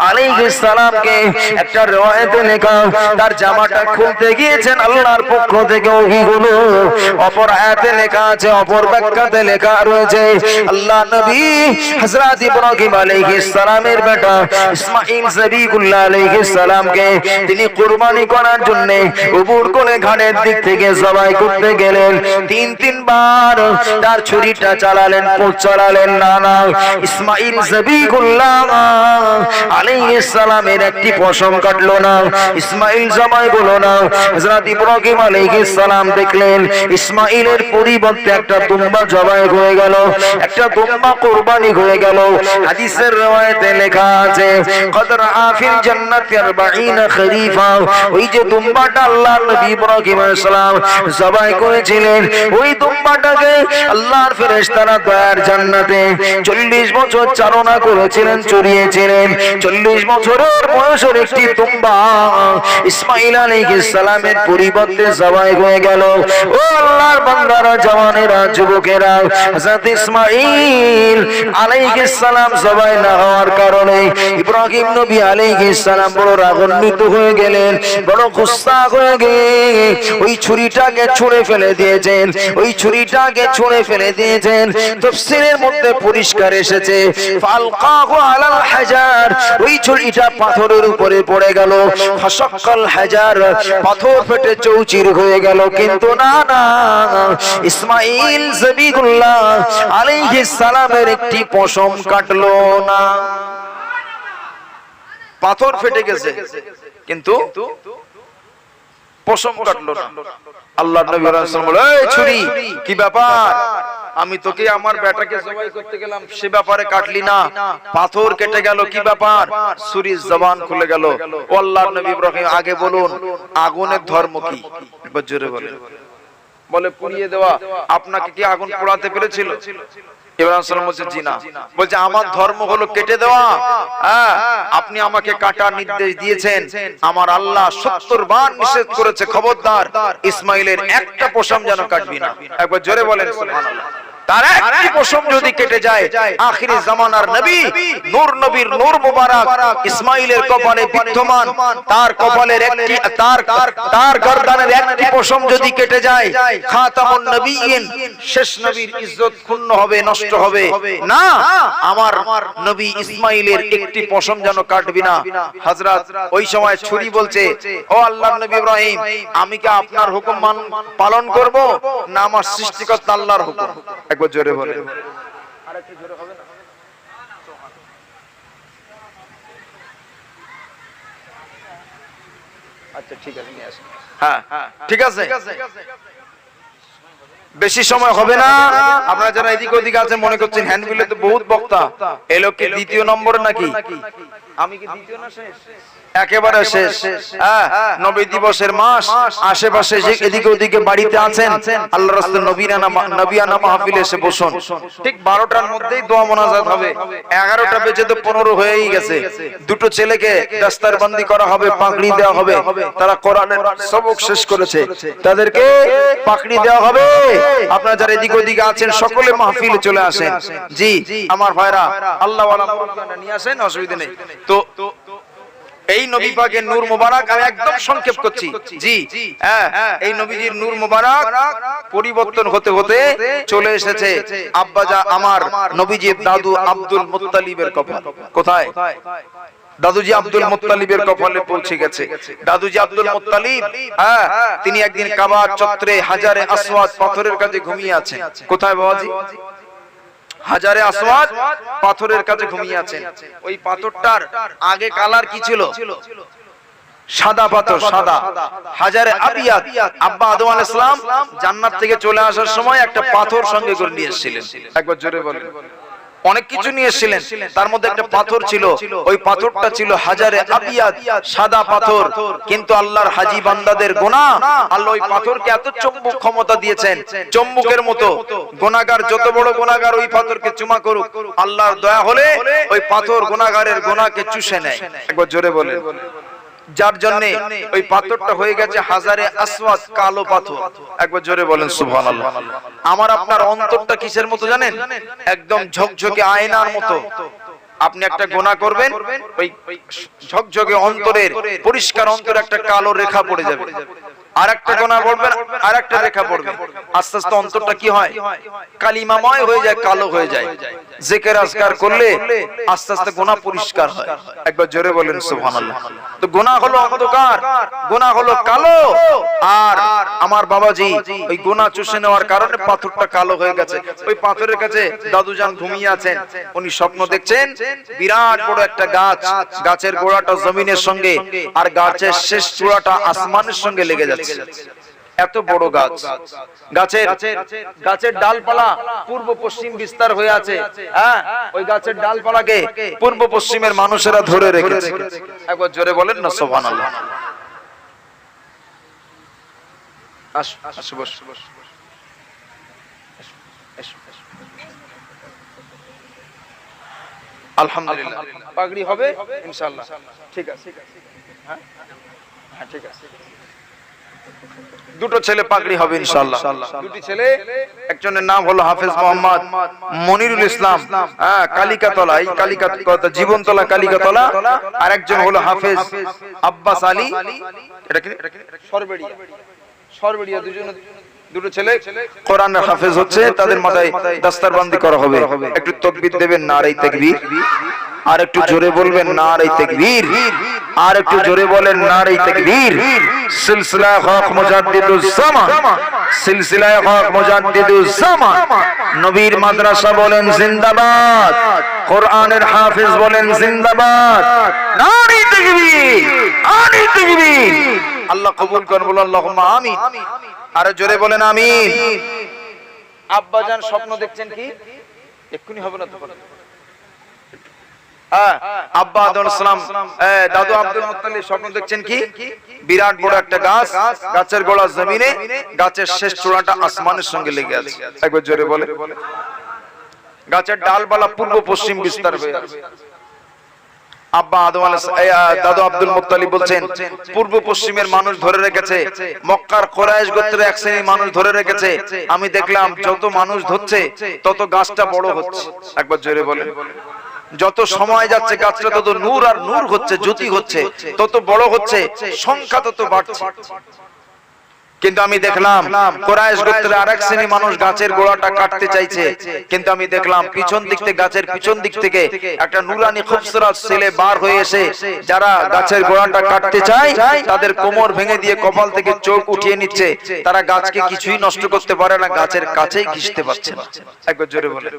আলাইহিস সালামকে একটা riwayate লেখা, তার জামাটা খুলতে গিয়েছেন আল্লাহর পক্ষ থেকে ওহী হলো। অপর আয়াতে লেখা আছে, অপর ব্যাখ্যাতে লেখা রয়েছে, আল্লাহ নবী হযরত ইব্রাহিম আলাইহিস সালামের বেটা ইসমাঈল সবিকুল্লাহ আলাইহিস সালামকে তিনি কুরবানি করার জন্য উবুর কোলে ঘাটের দিক থেকে জবাই করতে গেলেন। তিন বার তার ছুরিটা চালালেন, পোঁচ চালালেন না। ইসমাঈল সবিকুল্লাহ আলাইহিস সালামের একটি পশম কাটলো না, ইসমাঈল জবাই হলো না। হযরত ইব্রাহিম আলাইহিস সালাম দেখলেন ইসমাঈলের পরিবর্তে একটা দুম্বা জবাই হয়ে গেল, একটা দুম্বা কুরবানি হয়ে গেল। হাদিসের riwayate লেখা আছে, কদ রাআ ফিল জান্নাতি 40 খরিফা, ওই যে দুম্বাটা আল্লাহর নবী ইব্রাহিম আলাইহিস সালাম জবাই করেছিলেন, ওই দুম্বাটাকে আল্লাহর ফেরেশতারা দয়ার জান্নাতে 40 বছর চারণা করেছিলেন, চড়িয়েছিলেন। 40 বছরের বয়সের একটি দুম্বা ইসমাঈল আলাইহিস সালামের পরিবর্তে জবাই হয়ে গেল। ও আল্লাহর বান্দারা, জওয়ানেরা, যুবকেরা, হযরত ইসমাঈল আলাইহিস সালাম জবাই না হওয়ার কারণে ইব্রাহিম নবী আলাইহিস সালাম বড় রাগান্বিত হয়ে গেলেন, বড় গুসা হয়ে গিয়ে ওই ছুরিটাকে ছুঁড়ে ফেলে দিয়েছেন, ওই ছুরিটাকে ছুঁড়ে ফেলে দিয়েছেন। তাফসীরের মধ্যে পরিষ্কার এসেছে, ফালকাহু আলাল হাজার, ওই ছুরিটা পাথরের উপরে পড়ে গেল, ফাশাক্কাল হাজার, পাথর ফেটে চৌচির হয়ে গেল। কিন্তু না, ইসমাঈল সবিকুল্লাহ আলাইহিস সালামের একটি পশম কাটলো না। পাথর ফেটে গেছে কিন্তু পশম কাটলো না। আল্লাহর নবী সাল্লাল্লাহু আলাইহি ওয়াসাল্লাম বলে, এই ছুরি কি ব্যাপার, আমি তোকে আমার বেটাকে জবাই করতে গেলাম, সে ব্যাপারে কাটলি না, পাথর কেটে গেল, কি ব্যাপার? ছুরির জবান খুলে গেল। ও আল্লাহর নবী ইব্রাহিম, আগে বলুন আগুনের ধর্ম কি? একবার জোরে বলেন। বলে পুড়িয়ে দেওয়া। আপনাকে কি আগুন পোড়াতে পেরেছিল? ইব্রাহিম সাল্লাল্লাহু আলাইহি ওয়াসাল্লাম বলছে, জি না। বলছে, আমার ধর্ম হলো কেটে দেওয়া। হ্যাঁ, আপনি আমাকে কাটার নির্দেশ দিয়েছেন, আমার আল্লাহ 70 বার নিষেধ করেছে, খবরদার ইসমাঈলের একটা পশম যেন কাটবি না। একবার জোরে বলেন সুবহানাল্লাহ। তার একটি পশম যদি কেটে যায়, আখিরি জামানার নবী নূর নবীর নূর মুবারক ইসমাঈলের কপালে বিদ্যমান, তার কপালের একটি তার গর্দানের একটি পশম যদি কেটে যায়, খাতামুন নবিয়্যিন শেষ নবীর ইজ্জত ক্ষুণ্ণ হবে, নষ্ট হবে না। আমার নবী ইসমাঈলের একটি পশম যেন কাটবি না। হযরত ওই সময় ছুরি বলছে, ও আল্লাহর নবী ইব্রাহিম, আমি কি আপনার হুকুম পালন করব না আমার সৃষ্টিকর্তা আল্লাহর হুকুম? একবার জোরে বলে। আরেকটু জোরে হবে না? আচ্ছা ঠিক আছে, নিয়ে আসুন। হ্যাঁ ঠিক আছে, বেশি সময় হবে না। আপনারা যারা এদিক ওদিক আছে মনে করছেন হ্যান্ডবিলে তো বহুত বক্তা, এই লোককে দ্বিতীয় নম্বর নাকি আমি কি দ্বিতীয় না শেষ? একেবারে শেষ। নবী দিবসের মাস, আশেপাশে যে এদিকে ওদিকে বাড়িতে আছেন, আল্লাহ রাসূল নবিয়ানা মাহফিলে এসে বসুন। ঠিক 12টার মধ্যেই দোয়া মোনাজাত হবে। 11টা বেজে তো 15 হয়েই গেছে। দুটো ছেলেকে দস্তারবন্দি করা হবে, পাগড়ি দেওয়া হবে। তারা কোরআনের সবক শেষ করেছে, তাদেরকে পাগড়ি দেওয়া হবে। আপনারা যারা এদিকে ওদিকে আছেন সকলে মাহফিলে চলে আসেন। জি আমার ভাইরা, আল্লাহ ওয়ালা মুরব্বিয়ানা নিয়ে আসেন, অসুবিধা নেই। তো এই নবী পাকের নূর মোবারক আমি একদম সংক্ষেপ করছি। জি এই নবীজির নূর মোবারক পরিবর্তন হতে হতে চলে এসেছে আব্বাজা আমার নবীজির দাদু আব্দুল মুত্তালিবের কপাল। কোথায়? দাদুজি আব্দুল মুত্তালিবের কপালে পৌঁছে গেছে। দাদুজি আব্দুল মুত্তালিব তিনি একদিন কাবা চত্বরে হাজারে আসওয়াদ পাথরের কাছে ঘুমিয়ে আছেন। কোথায় বাবাজি? হাজারে আসওয়াদ পাথরের কাছে ঘুমিয়ে আছেন। ওই পাথরটার আগে কালার কি ছিল? সাদা পাথর, সাদা। হাজারে আবিয়াদ, আব্বা আদম আলাইহিস সালাম জান্নাত থেকে চলে আসার সময় একটা পাথর সঙ্গে করে নিয়ে এসেছিলেন। একবার জোরে বলেন। অনেক কিছু নিয়ে এসেছিলেন, তার মধ্যে একটা পাথর ছিল। ওই পাথরটা ছিল হাজারে আবিয়াদ, সাদা পাথর। কিন্তু আল্লাহর হাজী বান্দাদের গুনাহ, আল্লাহ ওই পাথরকে এত চুম্বক ক্ষমতা দিয়েছেন, চুম্বকের মতো। গুনাহগার যত বড় গুনাহগার ওই পাথরকে চুমা করুক, আল্লাহর দয়া হলে ওই পাথর গুনাহগারের গুনাহকে চুষে নেয়। একবার জোরে বলেন। যার জন্য ওই পাথরটা হয়ে গেছে হাজারে আসওয়াদ, কালো পাথর। একবার জোরে বলেন সুবহানাল্লাহ। আমার আপনার অন্তরটা কিসের মতো জানেন? একদম ঝকঝকে আয়নার মতো। আপনি একটা গুনাহ করবেন, ওই ঝকঝকে অন্তরের, পরিষ্কার অন্তরে একটা কালো রেখা পড়ে যাবে। আর একটা গুনাহ করবেন, আর একটা রেখা পড়বে। আস্তে আস্তে অন্তরটা কি হয়? কালিমাময় হয়ে যায়, কালো হয়ে যায়। জিকির আজকার করলে আস্তে আস্তে গুনাহ পরিষ্কার হয়। একবার জোরে বলেন সুবহানাল্লাহ। তো গুনাহ হলো অন্ধকার, গুনাহ হলো কালো। আর আমার বাবাজি ওই গুনাহ চুষে নেওয়ার কারণে পাথরটা কালো হয়ে গেছে। ওই পাথরের কাছে দাদুজান ঘুমিয়ে আছেন। উনি স্বপ্ন দেখছেন বিরাট বড় একটা গাছ, গাছের গোড়াটা জমিনের সঙ্গে আর গাছের শেষ চূড়াটা আসমানের সঙ্গে লেগে যাচ্ছে। এত বড় গাছ, গাছের ডালপালা পূর্ব পশ্চিম বিস্তার হয়ে আছে। ওই গাছের ডালপালাকে পূর্ব পশ্চিমের মানুষেরা ধরে রেখেছে। একবার জোরে বলেন না সুবহানাল্লাহ। আলহামদুলিল্লাহ, পাগড়ি হবে ইনশাআল্লাহ। ঠিক আছে, হ্যাঁ ঠিক আছে। দুটো ছেলে পাগড়ি হবে ইনশাআল্লাহ। দুটি ছেলে, একজনের নাম হলো হাফেজ মোহাম্মদ মনিরুল ইসলাম, কালিকাতলা, এই কালিকাতলা জীবনতলা কালিকাতলা। আর একজন হলো হাফেজ আব্বাস আলী, এটা কি সরবেড়িয়া। দুটো ছেলে কোরআনের হাফেজ হচ্ছে, তাদের মাথায় দস্তারবন্দি করা হবে। একটু তাকবীর দেবেন, নারে তাকবীর। আর একটু জোরে বলবেন নারে তাকবীর। আর একটু জোরে বলেন নারে তাকবীর। সিলসিলায়ে হক মুজাদ্দিদুজ জামান, সিলসিলায়ে হক মুজাদ্দিদুজ জামান। নবীর মাদ্রাসা বলেন জিন্দাবাদ, কোরআনের হাফেজ বলেন জিন্দাবাদ। নারে তাকবীর, নারে তাকবীর। আল্লাহ কবুল করুন, বলুন আল্লাহুম্মা আমিন। আর জোরে বলেন আমিন। আব্বাজান স্বপ্ন দেখছেন কি? এক্ষুনি হবে না তো। আব্বা আদম সালাম, দাদু আব্দুল মুত্তালিব স্বপ্ন দেখছেন কি? বিরাট বড় একটা গাছ, গাছের গোড়া জমিনে, গাছের শেষ চূড়াটা আসমানের সঙ্গে লেগে আছে। একবার জোরে বলে। গাছের ডালপালা পূর্ব পশ্চিম বিস্তার হয়ে আছে। আব্বা আদম দাদু আব্দুল মুত্তালিব বলছেন পূর্ব পশ্চিমের মানুষ ধরে রেখেছে, মক্কার কুরাইশ গোত্রের এক শ্রেণীর মানুষ ধরে রেখেছে। আমি দেখলাম যত মানুষ ধরছে তত গাছটা বড় হচ্ছে। একবার জোরে বলেন। যত সময় যাচ্ছে গাছটা তত নূর আর নূর হচ্ছে, জ্যোতি হচ্ছে, তত বড় হচ্ছে, সংখ্যা তত বাড়ছে। কিন্তু আমি দেখলাম কুরাইশ গোত্রের আরেক শ্রেণীর মানুষ গাছের গোড়াটা কাটতে চাইছে। কিন্তু আমি দেখলাম পিছন দিক থেকে, গাছের পিছন দিক থেকে একটা নুরানি খুবসুরত ছেলে বার হয়ে এসে যারা গাছের গোড়াটা কাটতে চায় তাদের কোমর ভেঙে দিয়ে কপাল থেকে চোখ উঠিয়ে নিচ্ছে। তারা গাছকে কিছুই নষ্ট করতে পারে না, গাছের কাছেই ঘিসতে পারছে না। একবার জোরে বলে।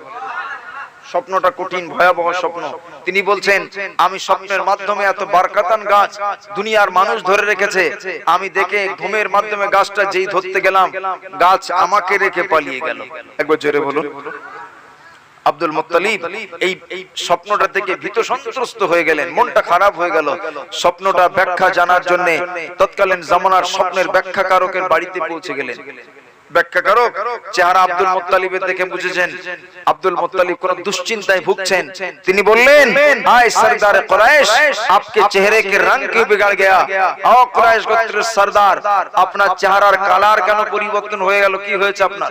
স্বপ্নটা কঠিন, ভয়াবহ স্বপ্ন। তিনি বলছেন আমি স্বপ্নের মাধ্যমে এত বারকাতান গাছ দুনিয়ার মানুষ ধরে রেখেছে, আমি দেখে ঘুমের মাধ্যমে গাছটা যেই ধরতে গেলাম গাছ আমাকে রেখে পালিয়ে গেল। একবার জোরে বলুন। আব্দুল মুত্তালিব এই স্বপ্নটা থেকে ভীত সন্ত্রস্ত হয়ে গেলেন, মনটা খারাপ হয়ে গেল। স্বপ্নটা ব্যাখ্যা জানার জন্য তৎকালীন জামানার স্বপ্নের ব্যাখ্যাকারকের বাড়িতে পৌঁছে গেলেন। ব্যাখ্যাকারক চেহারা আব্দুল মুত্তালিবের দেখে বুঝেছেন আব্দুল মুত্তালিব কোন দুশ্চিন্তায় ভুগছেন। তিনি বললেন, হায় সরদার কুরাইশ, आपके चेहरे के रंग क्यों बिगड़ गया? ও কুরাইশ গোত্রের সরদার, আপনার চেহারার কালার কেন পরিবর্তন হয়ে গেল, কি হয়েছে আপনার?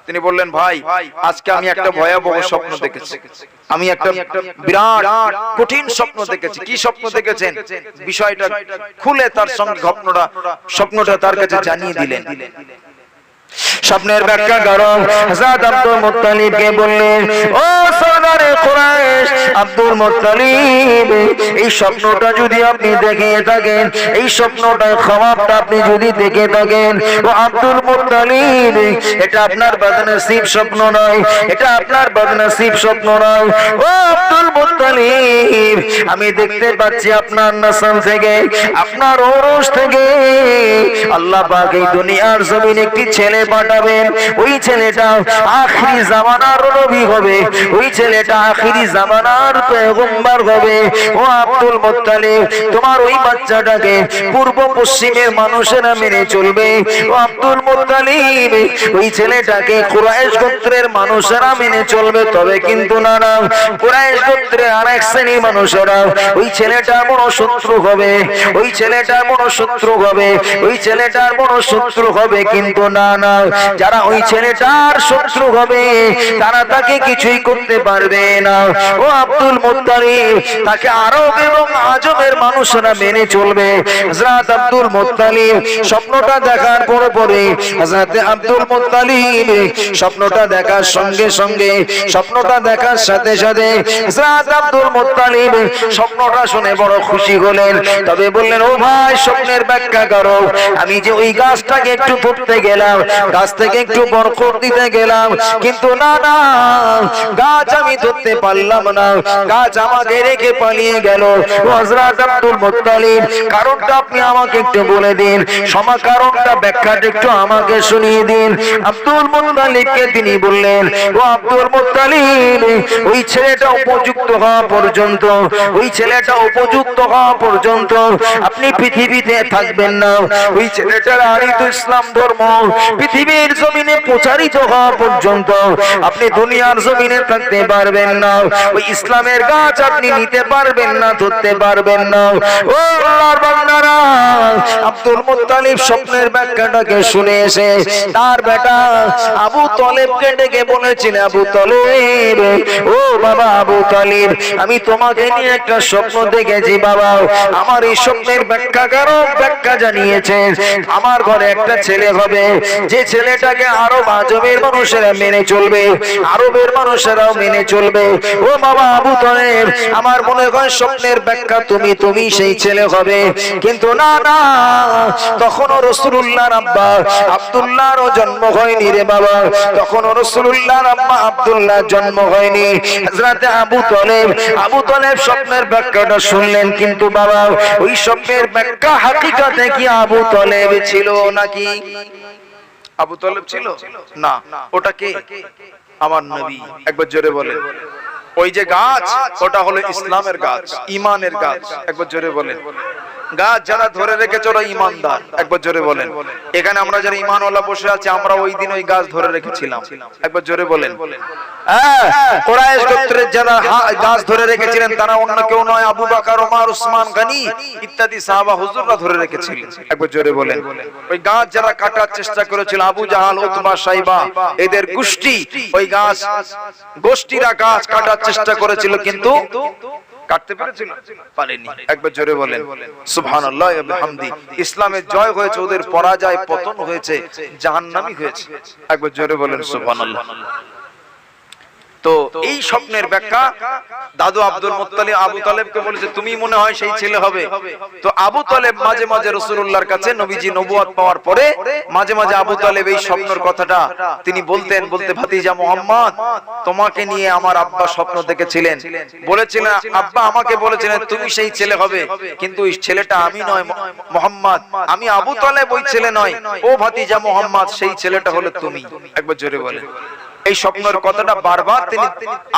তিনি বললেন, ভাই আজকে আমি একটা ভয়াবহ স্বপ্ন দেখেছি, আমি একটা বিরাট কঠিন স্বপ্ন দেখেছি। কি স্বপ্ন দেখেছেন বিষয়টা খুলে তার সঙ্গে স্বপ্নটা তার কাছে জানিয়ে দিলেন। স্বপ্নের ব্যাখ্যা করো। হযরত আব্দুল মুত্তালিবকে বললেন, ও সরদারে কুরাইশ আব্দুল মুত্তালিব, এই স্বপ্নটা যদি আপনি দেখে থাকেন, এই স্বপ্নটার খবরটা আপনি যদি দেখে থাকেন, ও আব্দুল মুত্তালিব, এটা আপনার বদনসিব স্বপ্ন নয়, এটা আপনার বদনসিব স্বপ্ন নয়। ও আব্দুল মুত্তালিব, আমি দেখতে পাচ্ছি আপনার নসল থেকে, আপনার ওরস থেকে আল্লাহ পাক এই দুনিয়ার জমিনে একটি ছেলে পাঠাবেন। ওই ছেলেটা আখিরি জামানার নবী হবে, ওই ছেলেটা আখিরি জামানার পয়গম্বর হবে। ও আব্দুল মুত্তালিব, তোমার ওই বাচ্চাটাকে পূর্ব পশ্চিমের মানুষেরা মেনে চলবে। ও আব্দুল মুত্তালিব, ওই ছেলেটাকে কুরাইশ গোত্রের মানুষেরা মেনে চলবে, তবে কিন্তু না, কুরাইশ গোত্রের আরেক শ্রেণীর মানুষেরা ওই ছেলেটার বড় শত্রু হবে, ওই ছেলেটার বড় শত্রু হবে, ওই ছেলেটার বড় শত্রু হবে। কিন্তু না, যারা ওই ছেলেটার শত্রু হবে তারা তাকে কিছুই করতে পারবে না। ও আব্দুল মুত্তালিব, তাকে আরব এবং আজমের মানুষরা মেনে চলবে। হযরত আব্দুল মুত্তালিব স্বপ্নটা দেখার পরে হযরত আব্দুল মুত্তালিব স্বপ্নটা দেখার সঙ্গে সঙ্গে, স্বপ্নটা দেখার সাথে সাথে হযরত আব্দুল মুত্তালিব স্বপ্নটা শুনে বড় খুশি হলেন। তবে বললেন, ও ভাই স্বপ্নের ব্যাখ্যা করো। আমি যে ওই গাছটাকে একটু ধরতে গেলাম, গাছ থেকে একটু বরকত দিতে গেলাম, কিন্তু না, গাছ আমি ধরতে পারলাম না, গাছ আমাকে রেখে পালিয়ে গেল। হযরত আব্দুল মুত্তালিব, কারণটা আপনি আমাকে একটু বলে দিন, কারণটা ব্যাখ্যাটা একটু আমাকে শুনিয়ে দিন। আব্দুল মুত্তালিবকে তিনি বললেন, ও আব্দুল মুত্তালিব, ওই ছেলেটা উপযুক্ত হওয়া পর্যন্ত, ওই ছেলেটা উপযুক্ত হওয়া পর্যন্ত আপনি পৃথিবীতে থাকবেন না। ওই ছেলেটার আরিত ইসলাম ধর্ম পৃথিবীর জমিনে প্রচারিত হওয়া পর্যন্ত আপনি দুনিয়ার জমিনে থাকতে পারবেন না। ওই ইসলামের গাছ আপনি নিতে পারবেন না, ধরতে পারবেন না। ও আল্লাহর বান্দারা, আব্দুল মুত্তালিব স্বপ্নের ব্যাখ্যাটাকে শুনে এসে তার বেটা আবু তালেবকে ডেকে বলেছিলেন, আবু তালেব, ও বাবা আবু তালিব, আমি তোমাকে নিয়ে একটা স্বপ্ন দেখেছি বাবা। আমার এই স্বপ্নের ব্যাখ্যাকারক ব্যাখ্যা জানিয়েছেন, আমার ঘরে একটা ছেলে হবে, যে ছেলেটাকে আরব আজমের মানুষেরা মেনে চলবে, আরবের মানুষেরাও মেনে চলবে। ও বাবা আবু তালেব, আমার মনে হয় স্বপ্নের ব্যাখ্যা তুমি সেই ছেলে হবে। কিন্তু না, তখনও রাসূলুল্লাহর আব্বা আব্দুল্লাহরও জন্ম হয়নি রে বাবা, তখনও রাসূলুল্লাহর আব্বা আব্দুল্লাহ জন্ম হয়নি। হযরত আবু তালেব স্বপ্নের ব্যাখ্যাটা শুনলেন, কিন্তু বাবা ওই স্বপ্নের ব্যাখ্যা হাকিকতে কি আবু তালেব ছিল নাকি? আবু তালেব ছিল না, ওটা কে? আমার নবী। একবার জোরে বলেন। ওই যে গাছ, ওটা হলো ইসলামের গাছ, ঈমানের গাছ। একবার জোরে বলেন। গাছ যারা ধরে রেখেছে ওরা ঈমানদার। একবার জোরে বলেন। এখানে আমরা যারা ঈমানওয়ালা বসে আছি, আমরা ওই দিন ওই গাছ ধরে রেখেছিলাম। একবার জোরে বলেন। কুরাইশ গোত্রের যারা গাছ ধরে রেখেছিলেন তারা অন্য কেউ নয়, আবু বকর, ওমর, উসমান গনি ইত্যাদি সাহাবা হুজুররা ধরে রেখেছিলেন। একবার জোরে বলেন। ওই গাছ যারা কাটার চেষ্টা করেছিল, আবু জাহাল, উতবা, শাইবা, এদের গোষ্ঠী, ওই গাছ গোষ্ঠীরা গাছ কাটার চেষ্টা করেছিল, কিন্তু কাটতে পেরেছিল? পারেনি। একবার জোরে বলেন সুবহানাল্লাহ ওয়া বিহামদি। ইসলামের জয় হয়েছে, ওদের পরাজয় পতন হয়েছে, জাহান্নামী হয়েছে। একবার জোরে বলেন সুবহানাল্লাহ। তো এই স্বপ্নের ব্যাখ্যা দাদু আব্দুল মুত্তালিব আবু তালেবকে বলেছে, তুমি মনে হয় সেই ছেলে হবে। তো আবু তালেব মাঝে মাঝে রাসূলুল্লাহর কাছে, নবীজি নবুয়ত পাওয়ার পরে মাঝে মাঝে আবু তালেব এই স্বপ্নের কথাটা তিনি বলতে ভাতিজা মুহাম্মদ, তোমাকে নিয়ে আমার আব্বা স্বপ্ন দেখেছিলেন, বলেছিলেন আব্বা আমাকে বলেছিলেন তুমি সেই ছেলে হবে, কিন্তু ওই ছেলেটা আমি নয় মুহাম্মদ, আমি আবু তালেব ওই ছেলে নয়, ও ভাতিজা মুহাম্মদ সেই ছেলেটা হলো তুমি। একবার জোরে বলেন। এই স্বপ্নের কথাটা বারবার তিনি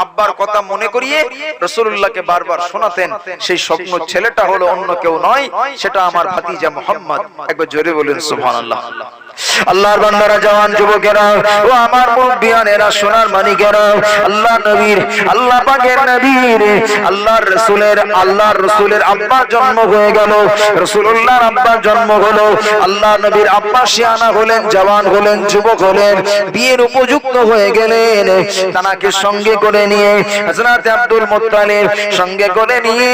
আব্বার কথা মনে করিয়ে রাসূলুল্লাহকে বারবার শোনাতেন। সেই স্বপ্ন ছেলেটা হলো অন্য কেউ নয়, সেটা আমার ভাতিজা মুহাম্মদ। একবার জোরে বলেন সুবহানাল্লাহ। আল্লাহর বান্দারা, জওয়ান যুবকেরা ও আমার মুরব্বিয়ানেরা, সোনার মানিকেরা, আল্লাহ নবীর, আল্লাহ পাকের নবীর, আল্লাহর রাসূলের আব্বা জন্ম হয়ে গেল। রাসূলুল্লাহর আব্বা জন্ম হলো। আল্লাহ নবীর আব্বা শিয়ানা হলেন, জওয়ান হলেন, যুবক হলেন, বিয়ের উপযুক্ত হয়ে গেলেন। তানাকে সঙ্গে করে নিয়ে হযরত আব্দুল মুত্তালিব সঙ্গে করে নিয়ে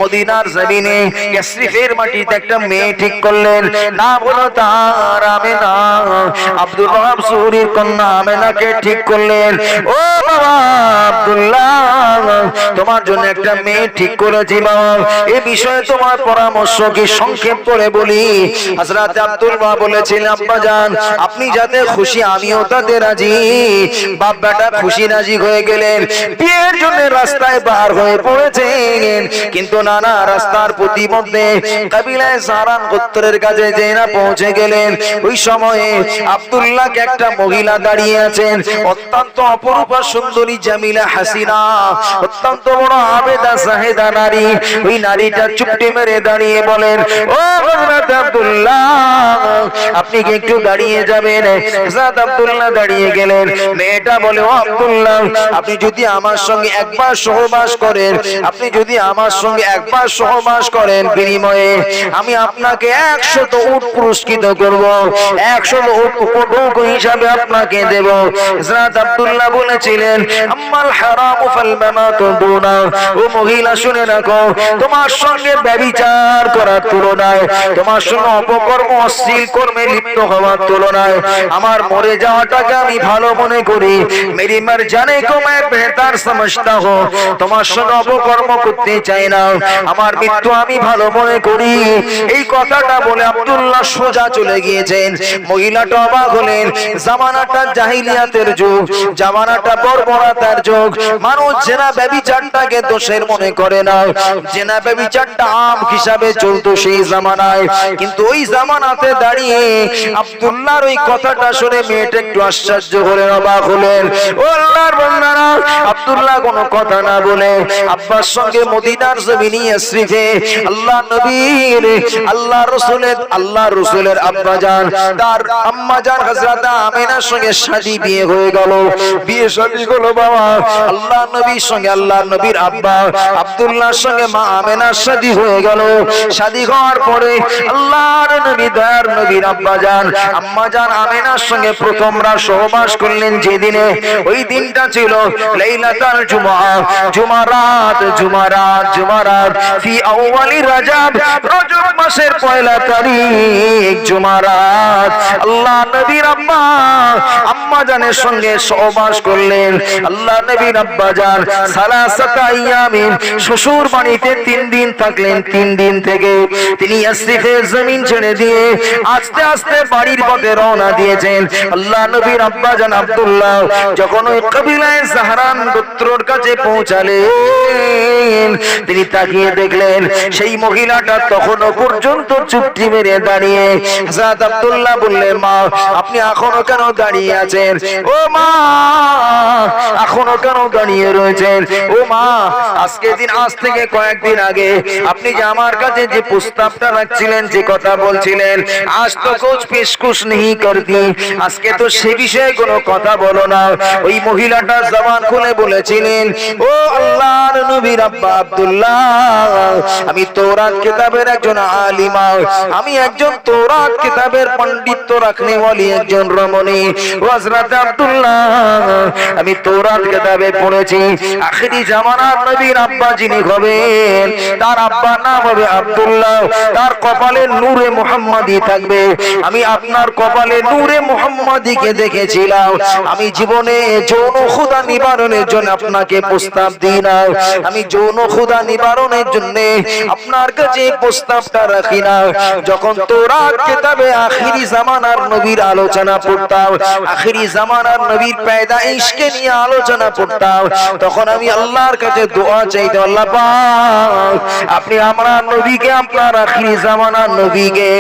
মদিনার জমিনে ইয়াসরিফের মাটিতে একটা মেয়ে ঠিক করলেন। নাম হলো তার আমেনা। আব্দুল ওয়াহাব সুহরীর কন্যা আমেনাকে ঠিক করলেন। ও বাবা আব্দুল্লাহ, তোমার জন্য একটা মেয়ে ঠিক করেছি বাবা, এই বিষয়ে তোমার পরামর্শ কি? সংক্ষেপ করে বলি। হযরত আব্দুল ওয়াহাব বলেছিলেন, আব্বা জান, আপনি যাতে খুশি আমিও তাতে রাজি। বাপ বেটা খুশি রাজি হয়ে গেলেন, বিয়ের জন্য রাস্তায় বার হয়ে পড়েছেন। কিন্তু নানা রাস্তার প্রতিমধ্যে কাবিলায়ে সারান গোত্রের কাছে যে না পৌঁছে গেলেন, ওই সময়ে আব্দুল্লাহকে একটা মহিলা দাঁড়িয়ে আছেন, অত্যন্ত অপরূপা সুন্দরী জামিলা হাসিনা, অত্যন্ত বড় আবেদা সাহেদা নারী। ওই নারীটা চুপটি মেরে দাঁড়িয়ে বলেন, ও হযরত আব্দুল্লাহ, আপনি কি একটু দাঁড়িয়ে যাবেন? হযরত আব্দুল্লাহ দাঁড়িয়ে গেলেন। মেয়েটা বলে, ও আব্দুল্লাহ, আপনি যদি আমার সঙ্গে একবার সহবাস করেন, আপনি যদি আমার সঙ্গে একবার সহবাস করেন, বিনিময়ে আমি আপনাকে 100 উট পুরস্কৃত করব, 100 উট হিসাবে আপনাকে দেব। হযরত আব্দুল্লাহ বলেছিলেন, আম্মাল হারামু ফাল মামাতু দুনা। ও মহিলা, শুনে রাখো, তোমার সঙ্গে ব্যভিচার করার তুলনায়, তোমার সঙ্গে অপকর্ম অশ্লীল কর্মে লিপ্ত হওয়ার তুলনায় আমার মরে যাওয়াটাকে আমি ভালো মনে করি। মেরি মার জানে কো मैं बेहतर समझता हूं। তোমার সঙ্গে অপকর্ম করতে চাই না, আমার মৃত্যু আমি ভালো মনে করি। এই কথাটা বলে আব্দুল্লাহ সোজা চলে গিয়েছেন। মহিলাটা অবাক হলেন। জামানাটা জাহিলিয়াতের যুগ, জামানাটা বর্বরতার যুগ। মানুষ জেনা ব্যভিচারটাকে দোষের মনে করে না, জেনা ব্যভিচারটা আম হিসাবে চলতো সেই জামানায়। কিন্তু ওই জামানাতে দাঁড়িয়ে আব্দুল্লাহর ওই কথাটা শুনে মেয়েটা একটু আশ্চর্য হলেন, অবাক হলেন। ও আল্লাহর বান্দারা, আব্দুল্লাহ কোনো কথা না বলে আব্বার সঙ্গে মদিনার জমিনে ইয়াসরিফে আল্লাহ নবীর, আল্লাহ রাসূলের আব্বা জান, তার আম্মা জান হযরত আমিনার সঙ্গে শাদী বিয়ে হয়ে গেল। বিয়ে শাদী হলো বাবা। আল্লাহ নবীর সঙ্গে আল্লাহ নবীর আব্বা আব্দুল্লাহর সঙ্গে মা আমিনার শাদী হয়ে গেল। শাদী হওয়ার পরে আল্লাহর নবী, দয়ার নবীর আব্বা জান আম্মা জান আমিনার সঙ্গে প্রথমবার সহবাস করলেন যেদিনে, ওই দিনটা ছিল লাইলাতুল জুমআ, জুমারাত ফি আউয়ালি রজব, রজব মাসের পয়লা তারিখ জুমারাত। আল্লাহ নবীর আম্মা জানের সঙ্গে সহবাস করলেন। আল্লাহ নবীর আব্বা জান সালাসাতা আইয়ামিন শ্বশুর বাড়িতে 3 দিন থাকলেন। 3 দিন থেকে তিনি ইয়াসরিফের জমিন ছেড়ে দিয়ে আস্তে আস্তে বাড়ির পথে রওনা দিয়েছেন। আল্লাহ নবীর আব্বা জান আব্দুল্লাহ যখন ওই কাবিলায়ে জাহরান গোত্রের কাছে পৌঁছালেন, তিনি তাকিয়ে দেখলেন সেই মহিলাটা তখনও পর্যন্ত চুপটি মেরে দাঁড়িয়ে। হযরত আব্দুল্লাহ বললেন, মা, আপনি এখনো কেন দাঁড়িয়ে আছেন? ও মা, এখনো কেন দাঁড়িয়ে রয়েছেন? ও মা, আজ থেকে কয়েকদিন আগে আপনি যে আমার কাছে যে প্রস্তাবটা রাখছিলেন, যে কথা বলছিলেন, আজ তো কুছ পেশকুশ नहीं करती, আজকে তো সে বিষয়ে কোনো কথা বলো না। ওই মহিলাটা জবান খুলে বলেছিলেন, ও আল্লাহর নবীর আব্বা আব্দুল্লাহ, আমি তৌরাত কিতাবের একজন আলিমা, আমি একজন তৌরাত কিতাবের পণ্ডিত্য রাখনে वाली একজন রমণী। ও হযরত আব্দুল্লাহ, আমি তৌরাত কিতাবে পড়েছি আখিরি জামানার নবীর আব্বা যিনি হবেন, তার আব্বার নাম হবে আব্দুল্লাহ, তার কপালে নূরে মুহাম্মাদি থাকবে। আমি আপনার কপালে নূরে মুহাম্মাদিকে দেখেছিলাম। আমি জীবনে যৌন ক্ষুধা নিবারণের জন্য আপনাকে প্রস্তাব দিই না, আমি যৌন ক্ষুধা নিবারণের জন্য আপনার কাছে প্রস্তাবটা রাখি না। যখন তৌরাত কিতাবে আখিরি জামানার নবীর আলোচনা পড়তাম, আখিরি জামানার নবীর पैदाइशকে নিয়ে আলোচনা করতাম, তখন আমি আল্লাহর কাছে দোয়া চাইতাম, আল্লাহ পাক আপনি আমার নবীকে, আপনার আখিরি জামানার নবীকে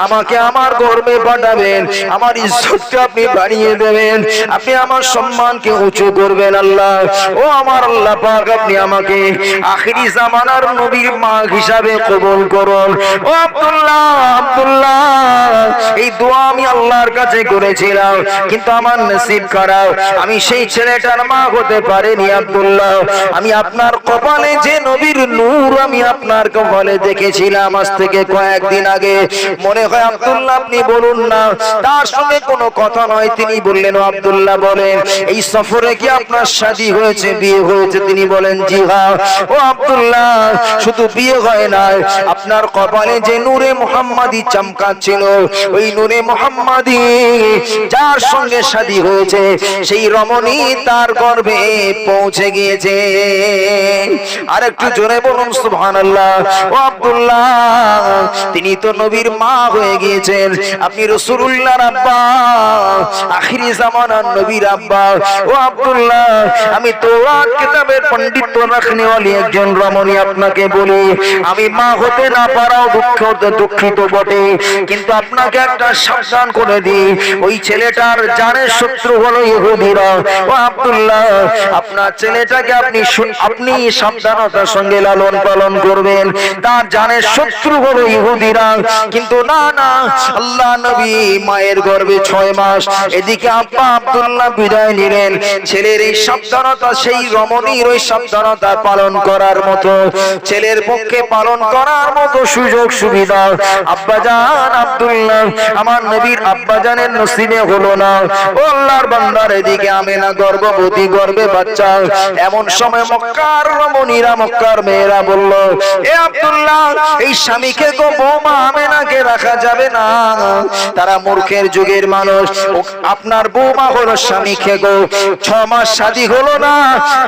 আমাকে আমার গর্বে পাঠাবেন, আমার ইজ্জতকে আপনি বাড়িয়ে দেবেন, আপনি আমার সম্মানকে উঁচু করবেন আল্লাহ। ও আমার আল্লাহ পাক আপনি আমাকে আখিরি জামানার নবীর মা হিসাবে কবুল করুন। ও আব্দুল্লাহ, আব্দুল্লাহ এই দোয়া আমি আল্লাহর কাছে করেছিলাম, কিন্তু আমার নসিব খারাপ, আমি সেই ছেলেটার মা হতে পারিনি। আব্দুল্লাহ আমি আপনার কপালে যে নবীর নূর আমি আপনার কপালে দেখেছিলাম আজ থেকে কয়েকদিন আগে, মনে হয় আব্দুল্লাহ আপনি বলুন না, তার সঙ্গে কোনো কথা নয়। তিনি বললেন, ও আব্দুল্লাহ বলেন এই সফরে কি আপনার শাদী হয়েছে, বিয়ে হয়েছে? তিনি বলেন জি হ্যাঁ। ও আব্দুল্লাহ শুধু বিয়ে হয় না, আপনার কপালে যে নূরে মুহাম্মাদি চমকাচ্ছিল, ওই নূরে মুহাম্মাদি যার সঙ্গে শাদী হয়েছে সেই রমণী তার গর্ভে পৌঁছে গিয়েছে। আর একটু জোরে বলুন সুবহানাল্লাহ। ও আব্দুল্লাহ তিনি তো নবীর মা হয়ে গিয়েছেন, আপনি রাসূলুল্লাহর আব্বা, আখিরি জামানার নবীর আব্বা। ও আব্দুল্লাহ আমি তওরাত কিতাবের পণ্ডিত রাখনে ওয়ালি একজন রমণী আপনাকে বলি, আমি মা হতে না পারাও দুঃখিত বটে, কিন্তু আপনাকে একটা সাবধান করে দিই, ওই ছেলেটার জানের শত্রু হলো ইহুদিরা। ও আব্দুল্লাহ আপনার ছেলেটাকে আপনি সাবধানতার সঙ্গে লালন পালন করবেন, তার জানের শত্রু হলো ইহুদিরা। কিন্তু না না, আল্লাহ নবী মায়ের গর্ভে 6 মাস, এদিকে আব্বা আব্দুল্লাহ বিদায় নিলেন। ছেলের এই সাবধানতা, সেই রমণীর ওই সাবধানতা পালন করার মতো, ছেলের পক্ষে পালন করার মতো সুযোগ সুবিধা আব্বাজান আব্দুল্লাহ আমার নবীর আব্বাজানের নসিবে হলো না। ও আল্লাহর বান্দার এদিকে আমেনা গর্ভবতী, গর্ভে বাচ্চা। এমন সময় মক্কার রমণীরা, মক্কার মেয়েরা বলল, এ আব্দুল্লাহ এই স্বামীকে গো বৌমা আমেনাকে রাখা যাবে না, তারা মূর্খের যুগের মানুষ, আপনার বৌমা হলো স্বামীকে গো, 6 মাস শাদী হলো না,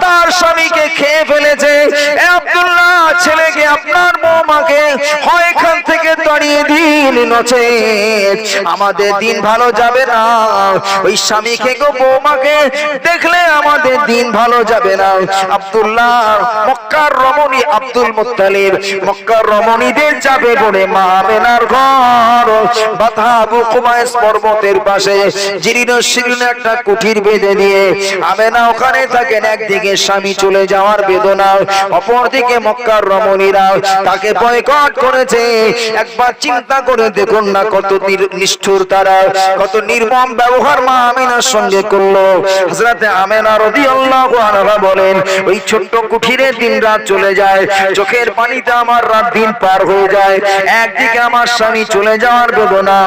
তার স্বামীকে খেয়ে ফেলেছে। এ আব্দুল্লাহ ছেলেকে আপনার বৌমাকে হয় এখান থেকে তাড়িয়ে দিন, নচেত আমাদের দিন ভালো যাবে না। ওই স্বামীকে গো বৌমাকে দেখলে আমাদের দিন ভালো যাবে না। আব্দুল্লাহ মক্কার রমণী আব্দুল মুত্তালিব মক্কার রমণীদের যাবে বলে মা আমেনার ঘর বাতা আবু কুবাইস পর্বতের পাশে জীর্ণ শীর্ণ একটা কুঠির বেঁধে দিয়ে আমেনা ওখানে থাকেন। একদিকে স্বামী চলে যাওয়ার বেদনা, অপরদিকে মক্কার রমণীরা তাকে বয়কট করেছে। একবার চিন্তা করে দেখুন না, কত নিষ্ঠুর তারা, কত নির্মম ব্যবহার মা আমেনার সঙ্গে করলো। হযরতে আমেনা রাদিয়াল্লাহু আনহা বলেন, ওই ছোট্ট কুঠিরে দিন রাত চলে যায়, চোখের পানিতে আমার রাত দিন পার হয়ে যায়। একদিকে আমার স্বামী চলে যাওয়ার বেদনা,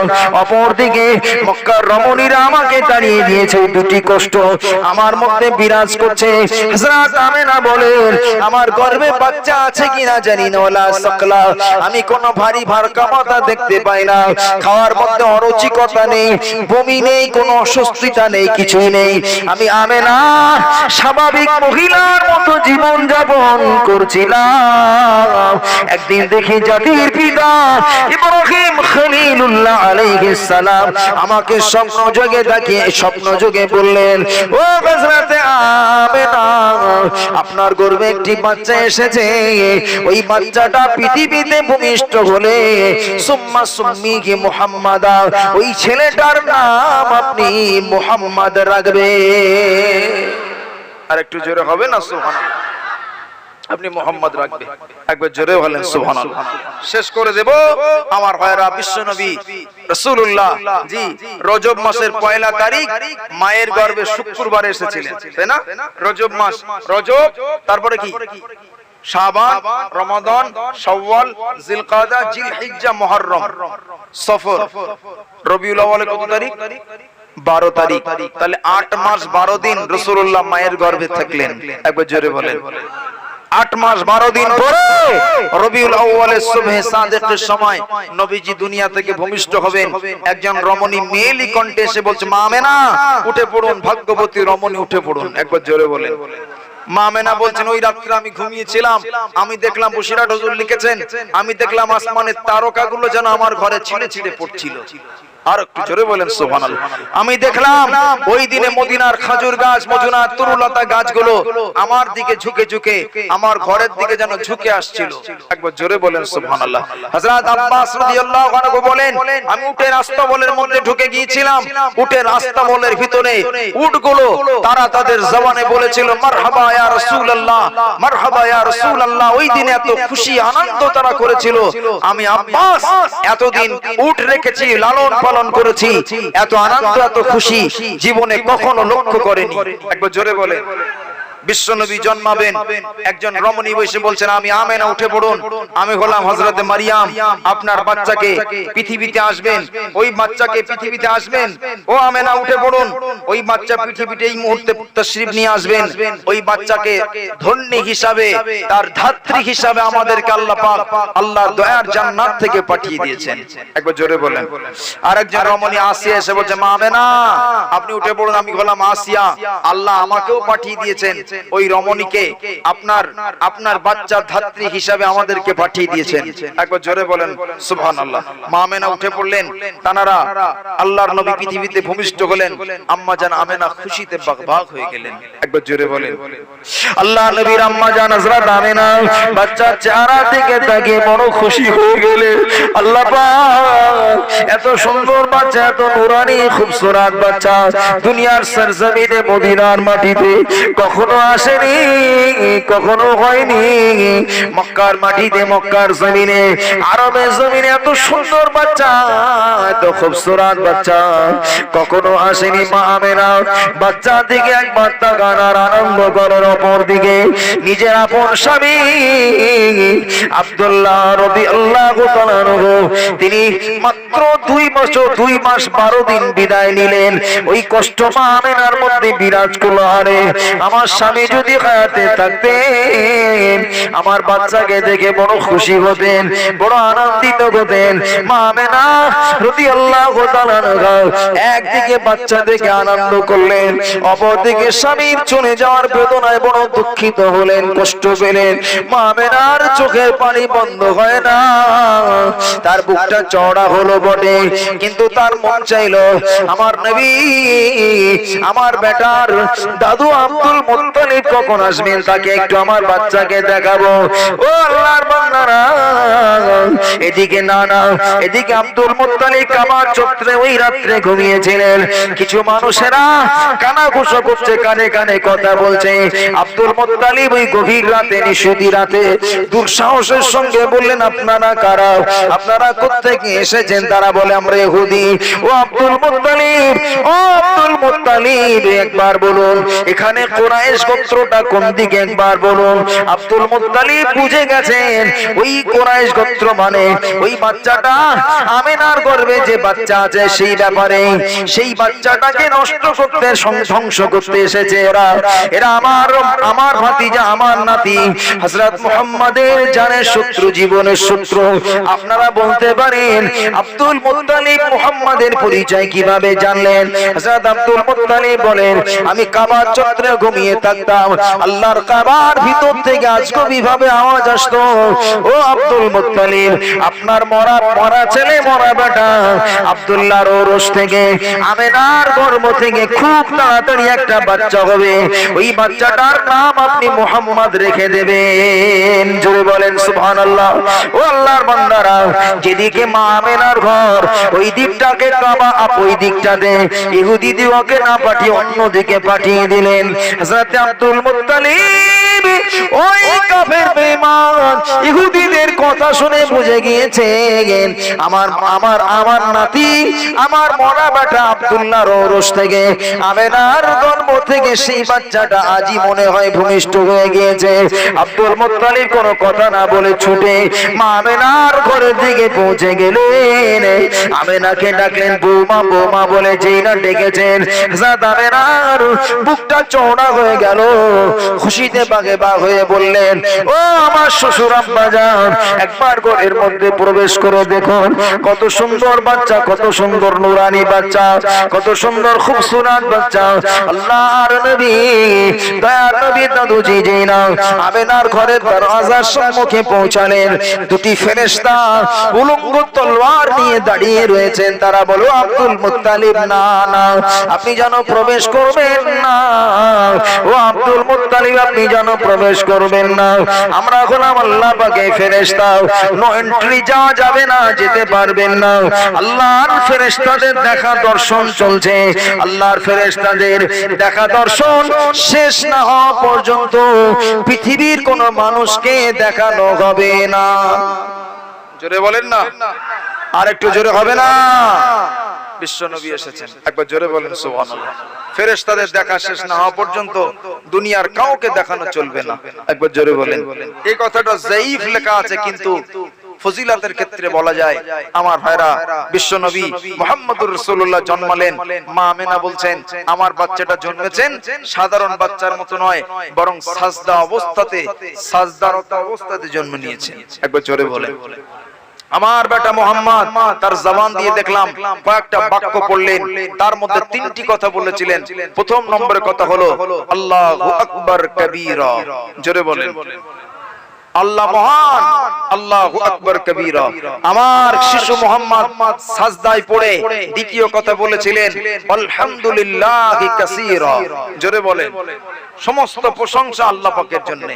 অপরদিকে মক্কার রমণীরা আমাকে তাড়িয়ে দিয়েছে। দুটি কষ্ট আমার মধ্যে বিরাজ করছে। হযরত আমেনা বলেন, আমার গর্ভে বাচ্চা আছে কিনা জানি না, ওয়ালা সাকলা, আমি কোনো ভারী ভারকামতা দেখতে পাই না, খাওয়ার মধ্যে অরুচিকতা নেই, বমি নেই, কোনো অস্বস্তিতা নেই, কিছুই নেই। আমি আমেনা স্বাভাবিক মহিলার মতো জীবন যাপন করছিলাম। একদিন দেখি জাতির পিতা ইব্রাহিম খলিলুল্লাহ আলাইহিস সালাম আমাকে স্বপ্ন যোগে বললেন, ও হযরতে আমেনা আপনার গর্ভে একটি বাচ্চা এসেছে, ওই বাচ্চাটা পৃথিবীতে ভূমিষ্ঠ হলে সুম্মা সুম্মিহি মুহাম্মাদা, ওই ছেলেটার নাম আপনি মুহাম্মদ রাখবেন। আর একটু জোরে হবে না সুবহানাল্লাহ? আপনি মোহাম্মদ রাখবে, একবার জোরে বলেন সুবহানাল্লাহ। শেষ করে দেব আমার ভাইরা, বিশ্বনবী রাসূলুল্লাহ জি রজব মাসের 1 তারিখ মায়ের গর্ভে শুক্রবার এসেছিলেন, তাই না? রজব মাস, রজব তারপরে কি শাবান, রমাদান, শাওয়াল, জিলকাদা, জিলহিজ্জা, মুহররম, সফর, রবিউল আউয়াল কত তারিখ? 12 তারিখ। তাহলে 8 মাস 12 দিন রাসূলুল্লাহ মায়ের গর্ভে থাকলেন। একবার জোরে বলেন। 8 মাস 12 দিন পরে রবিউল আউয়ালের সুবহে সাদিকের সময় নবীজি দুনিয়া থেকে ভূমিষ্ঠ হবেন। একজন রমণী মেয়েলি কণ্ঠে এসে বলছে, মা আমেনা উঠে পড়ুন, ভাগ্যবতী রমণী উঠে পড়ুন। একবার জোরে বলেন। মা আমেনা বলছেন, ওই রাত্রে আমি ঘুমিয়েছিলাম, আমি দেখলাম বসিরাট হুজুর লিখেছেন, আমি দেখলাম আসমানের তারকাগুলো যেন আমার ঘরে ছিঁড়ে ছিঁড়ে পড়ছিল। আর একটু জোরে বলেন সুবহানাল্লাহ। আমি দেখলাম ওই দিনে মদিনার খাজুর গাছ, মজুনার তরুলতা গাছগুলো আমার দিকে ঝুঁকে ঝুঁকে আমার ঘরের দিকে যেন ঝুঁকে আসছিল। একবার জোরে বলেন সুবহানাল্লাহ। হযরত আব্বাস রাদিয়াল্লাহু আনহু বলেন, আমি উটের আস্তাবলের মধ্যে ঢুকে গিয়েছিলাম। উটের আস্তাবলের ভিতরে উটগুলো তারা তাদের জবানে বলেছিল মারহাবা ইয়া রাসূলুল্লাহ, মারহাবা ইয়া রাসূলুল্লাহ। ওই দিনে এত খুশি আনন্দ তারা করেছিল। আমি আব্বাস এতদিন উট রেখেছি, লালন পালন করেছি, এত আনন্দ এত খুশি জীবনে কখনো লক্ষ্য করেনি। একবার জোরে বলেন। বিশ্বনবী জন্মাবেন, একজন রমণী বসে বলছেন আমি আমেনা উঠে পড়ুন, আমি হলাম হযরতে মারিয়াম, আপনার বাচ্চাকে পৃথিবীতে আসবেন, ওই বাচ্চাকে পৃথিবীতে আসবেন, ও আমেনা উঠে পড়ুন, ওই বাচ্চা পৃথিবীতে এই মুহূর্তে তাশরীফ নিয়ে আসবেন, ওই বাচ্চাকে ধন্যী হিসাবে, তার ধাত্রী হিসাবে আমাদেরকে আল্লাহ পাক আল্লাহর দয়ার জান্নাত থেকে পাঠিয়ে দিয়েছেন। একবার জোরে বলেন। আরেকজন রমণী আসিয়া এসে বলছে মা আমেনা আপনি উঠে পড়ুন, আমি হলাম আসিয়া, আল্লাহ আমাকেও পাঠিয়ে দিয়েছেন, ওই রমণীকে আপনার বাচ্চার ধাত্রী হিসাবে আমাদেরকে পাঠিয়ে দিয়েছেন। একবার জোরে বলেন সুবহানাল্লাহ। মা আমেনা উঠে পড়লেন, তানারা আল্লাহর নবী পৃথিবীতে ভূমিষ্ঠ হলেন, আম্মা জান আমেনা খুশিতে বাগবাগ হয়ে গেলেন। একবার জোরে বলেন। আল্লাহর নবীর আম্মা জান হযরত আমেনা বাচ্চার চেহারা থেকে তাকিয়ে বড় খুশি হয়ে গেলেন। আল্লাহ পাক এত সুন্দর বাচ্চা, এত নুরানি খুবসুরত বাচ্চা দুনিয়ার সরজমিনে মদিনার মাটিতে কখনো আসেনি, কখনো হয়নি। মক্কার মাটিতে, মক্কার জমিনে, আরবের জমিনে এত সুন্দর বাচ্চা, এত খুবসুরত বাচ্চা কখনো আসেনি। মা আমেনা বাচ্চা দিকে একবার তাকান আর আনন্দ করার অপর দিকে নিজের আপন স্বামী আব্দুল্লাহ রাদিয়াল্লাহু তাআলা আনহু তিনি মাত্র 2 বছর 2 মাস 12 দিন বিদায় নিলেন। ওই কষ্ট মা আমেনার মধ্যে বিরাজ করলো, আরে আমার স্বামী যদি হায়াতে থাকতেন আমার বাচ্চাকে দেখে বড় খুশি হতেন, বড় আনন্দিত হতেন। মা আমেনা রাদিয়াল্লাহু তাআলা আনহা একদিকে বাচ্চা দেখে আনন্দ করলেন, অপরদিকে স্বামীর চলে যাওয়ার বেদনায় বড় দুঃখিত হলেন, কষ্ট পেলেন। মা আমেনার চোখের পানি বন্ধ হয় না, তার বুকটা চওড়া হলো বটে, কিন্তু তার মন চাইলো আমার নবী, আমার বেটার দাদু আব্দুল মুত্তালিব কখন আসবেন, তাকে একটু আমার বাচ্চাকে দেখাবো। ও আল্লাহর বান্দারা, এদিকে না এদিকে আব্দুল মুত্তালিব কাবার চত্বরে ওই রাত্রে ঘুমিয়েছিলেন। কিছু মানুষেরা কানাঘুষো করছে, কানে কানে কথা বলছে। আব্দুল মুত্তালিব ওই গভীর রাতে, নিশুতি রাতে দুঃসাহসের সঙ্গে বললেন আপনারা কারা, আপনারা কোত্থেকে এসেছেন? তারা বলে আমরা ইহুদি। ও আব্দুল মুত্তালিব, ও আব্দুল মুত্তালিব একবার বলুন এখানে কুরাইশ গোত্রটা কোন দিকে, একবার বলুন। আব্দুল মুত্তালিব বুঝে গেছেন ওই কুরাইশ গোত্র মানে ওই বাচ্চাটা আমেনার গর্ভে যে বাচ্চা আছে সেই ব্যাপারে, সেই বাচ্চাটাকে নষ্ট করতে, ধ্বংস করতে এসেছে এরা। এরা আমার ভাতিজা, আমার নাতি হযরত মুহাম্মাদের জানের শত্রু, জীবনের শত্রু। আপনারা বলতে পারেন আব্দুল মুত্তালিব মুহাম্মাদের পরিচয় কিভাবে জানলেন? হযরত আব্দুল মুত্তালিব বলেন আমি কাবার চত্বরে ঘুমিয়ে থাকতাম, আল্লাহর কাবার ভিতর থেকে আজগবি ভাবে আওয়াজ আসতো, ও আব্দুল মুত্তালিব আপনার মরা ছেলে, মরা বেটা আব্দুল্লাহর ওরস থেকে, আমেনার গর্ভ থেকে খুব তাড়াতাড়ি একটা বাচ্চা হবে, ওই বাচ্চাটার নাম আপনি মুহাম্মদ রেখে দেবেন। জোরে বলেন সুবহানাল্লাহ। ও আল্লাহর বান্দারা, যেদিকে মা আমেনার ঘর ওই দিকটাকে কাবা, ওই দিকটাতে ইহুদি দিওয়াকে না পাঠিয়ে অন্য দিকে পাঠিয়ে দিলেন। হযরত আব্দুল মুত্তালিব ওই কাফের বেঈমান ইহুদিদের কথা শুনে বুঝে গিয়েছেন আমার নাতি, আমার মরা বেটা আব্দুল্লাহর ওরস থেকে, আমেনার গর্ভ থেকে সেই বাচ্চাটা আজই মনে হয় ভূমিষ্ঠ হয়ে গিয়েছে। আব্দুল মুত্তালিব কোনো কথা না বলে ছুটে মা আমেনার ঘরের দিকে পৌঁছে গেলেন। আমেনাকে ডাকলেন বৌমা, বৌমা বলে যেই না ডেকেছেন হযরত আমেনার বুকটা চওড়া হয়ে গেল, খুশিতে বাগে বাগ হয়ে বললেন ও আমার শ্বশুর আব্বাজান একবার ঘরের মধ্যে প্রবেশ করে দেখুন কত সুন্দর বাচ্চা, কত সুন্দর নুরানি বাচ্চা, কত সুন্দর খুবসুরত বাচ্চা। আল্লাহ আল্লাহর নবী দয়ার নবী দাদুজি জিনা আমেনার ঘরের দরজার সম্মুখে পৌঁছালেন। দুটি ফেরেশতা উলঙ্গ তলোয়ার নিয়ে দাঁড়িয়ে রয়েছেন। তারা বলো আব্দুল মুত্তালিব, না না, আপনি যেন প্রবেশ করবেন না। ও আব্দুল মুত্তালিব, আপনি যেন প্রবেশ করবেন না। আমরা হলাম আল্লাহ পাকের ফেরেশতা, নো এন্ট্রি, যাওয়া যাবে না, যেতে পারবেন না। আল্লাহর ফেরেশতাদের দেখা দর্শন চলছে। আল্লাহর ফেরেশতাদের দেখা দর্শন শেষ না হওয়া পর্যন্ত পৃথিবীর কোন মানুষকে দেখানো হবে না। জোরে বলেন না, আর একটু জোরে হবে না? বিশ্ব নবী এসেছেন, একবার জোরে বলেন সুবহানাল্লাহ। ফেরেশতাদের দেখা শেষ না হওয়া পর্যন্ত দুনিয়ার কাউকে দেখানো চলবে না, একবার জোরে বলেন। এই কথাটা যায়ীফ লেখা আছে, কিন্তু ফজিলাতের ক্ষেত্রে বলা যায়। আমার ভাইরা, বিশ্ব নবী মুহাম্মদুর রাসূলুল্লাহ জন্মালেন, মা আমেনা বলছেন আমার বাচ্চাটা জন্মেছেন সাধারণ বাচ্চার মতো নয়, বরং সাজদা অবস্থাতে, সাজদারত অবস্থাতে জন্ম নিয়েছেন, একবার জোরে বলেন। আমার বেটা মুহাম্মদ তার জবান দিয়ে দেখলাম কয়েকটা বাক্য পড়লেন, তার মধ্যে তিনটি কথা বলেছিলেন। প্রথম নম্বরের কথা হলো আল্লাহু আকবার কবীরা, জোরে বলেন আল্লাহ মহান, আল্লাহু আকবার কবীরা। আমার শিশু মুহাম্মদ সাজদায় পড়ে দ্বিতীয় কথা বলেছিলেন আলহামদুলিল্লাহি কাসীরা, জোরে বলেন সমস্ত প্রশংসা আল্লাহ পাকের জন্য,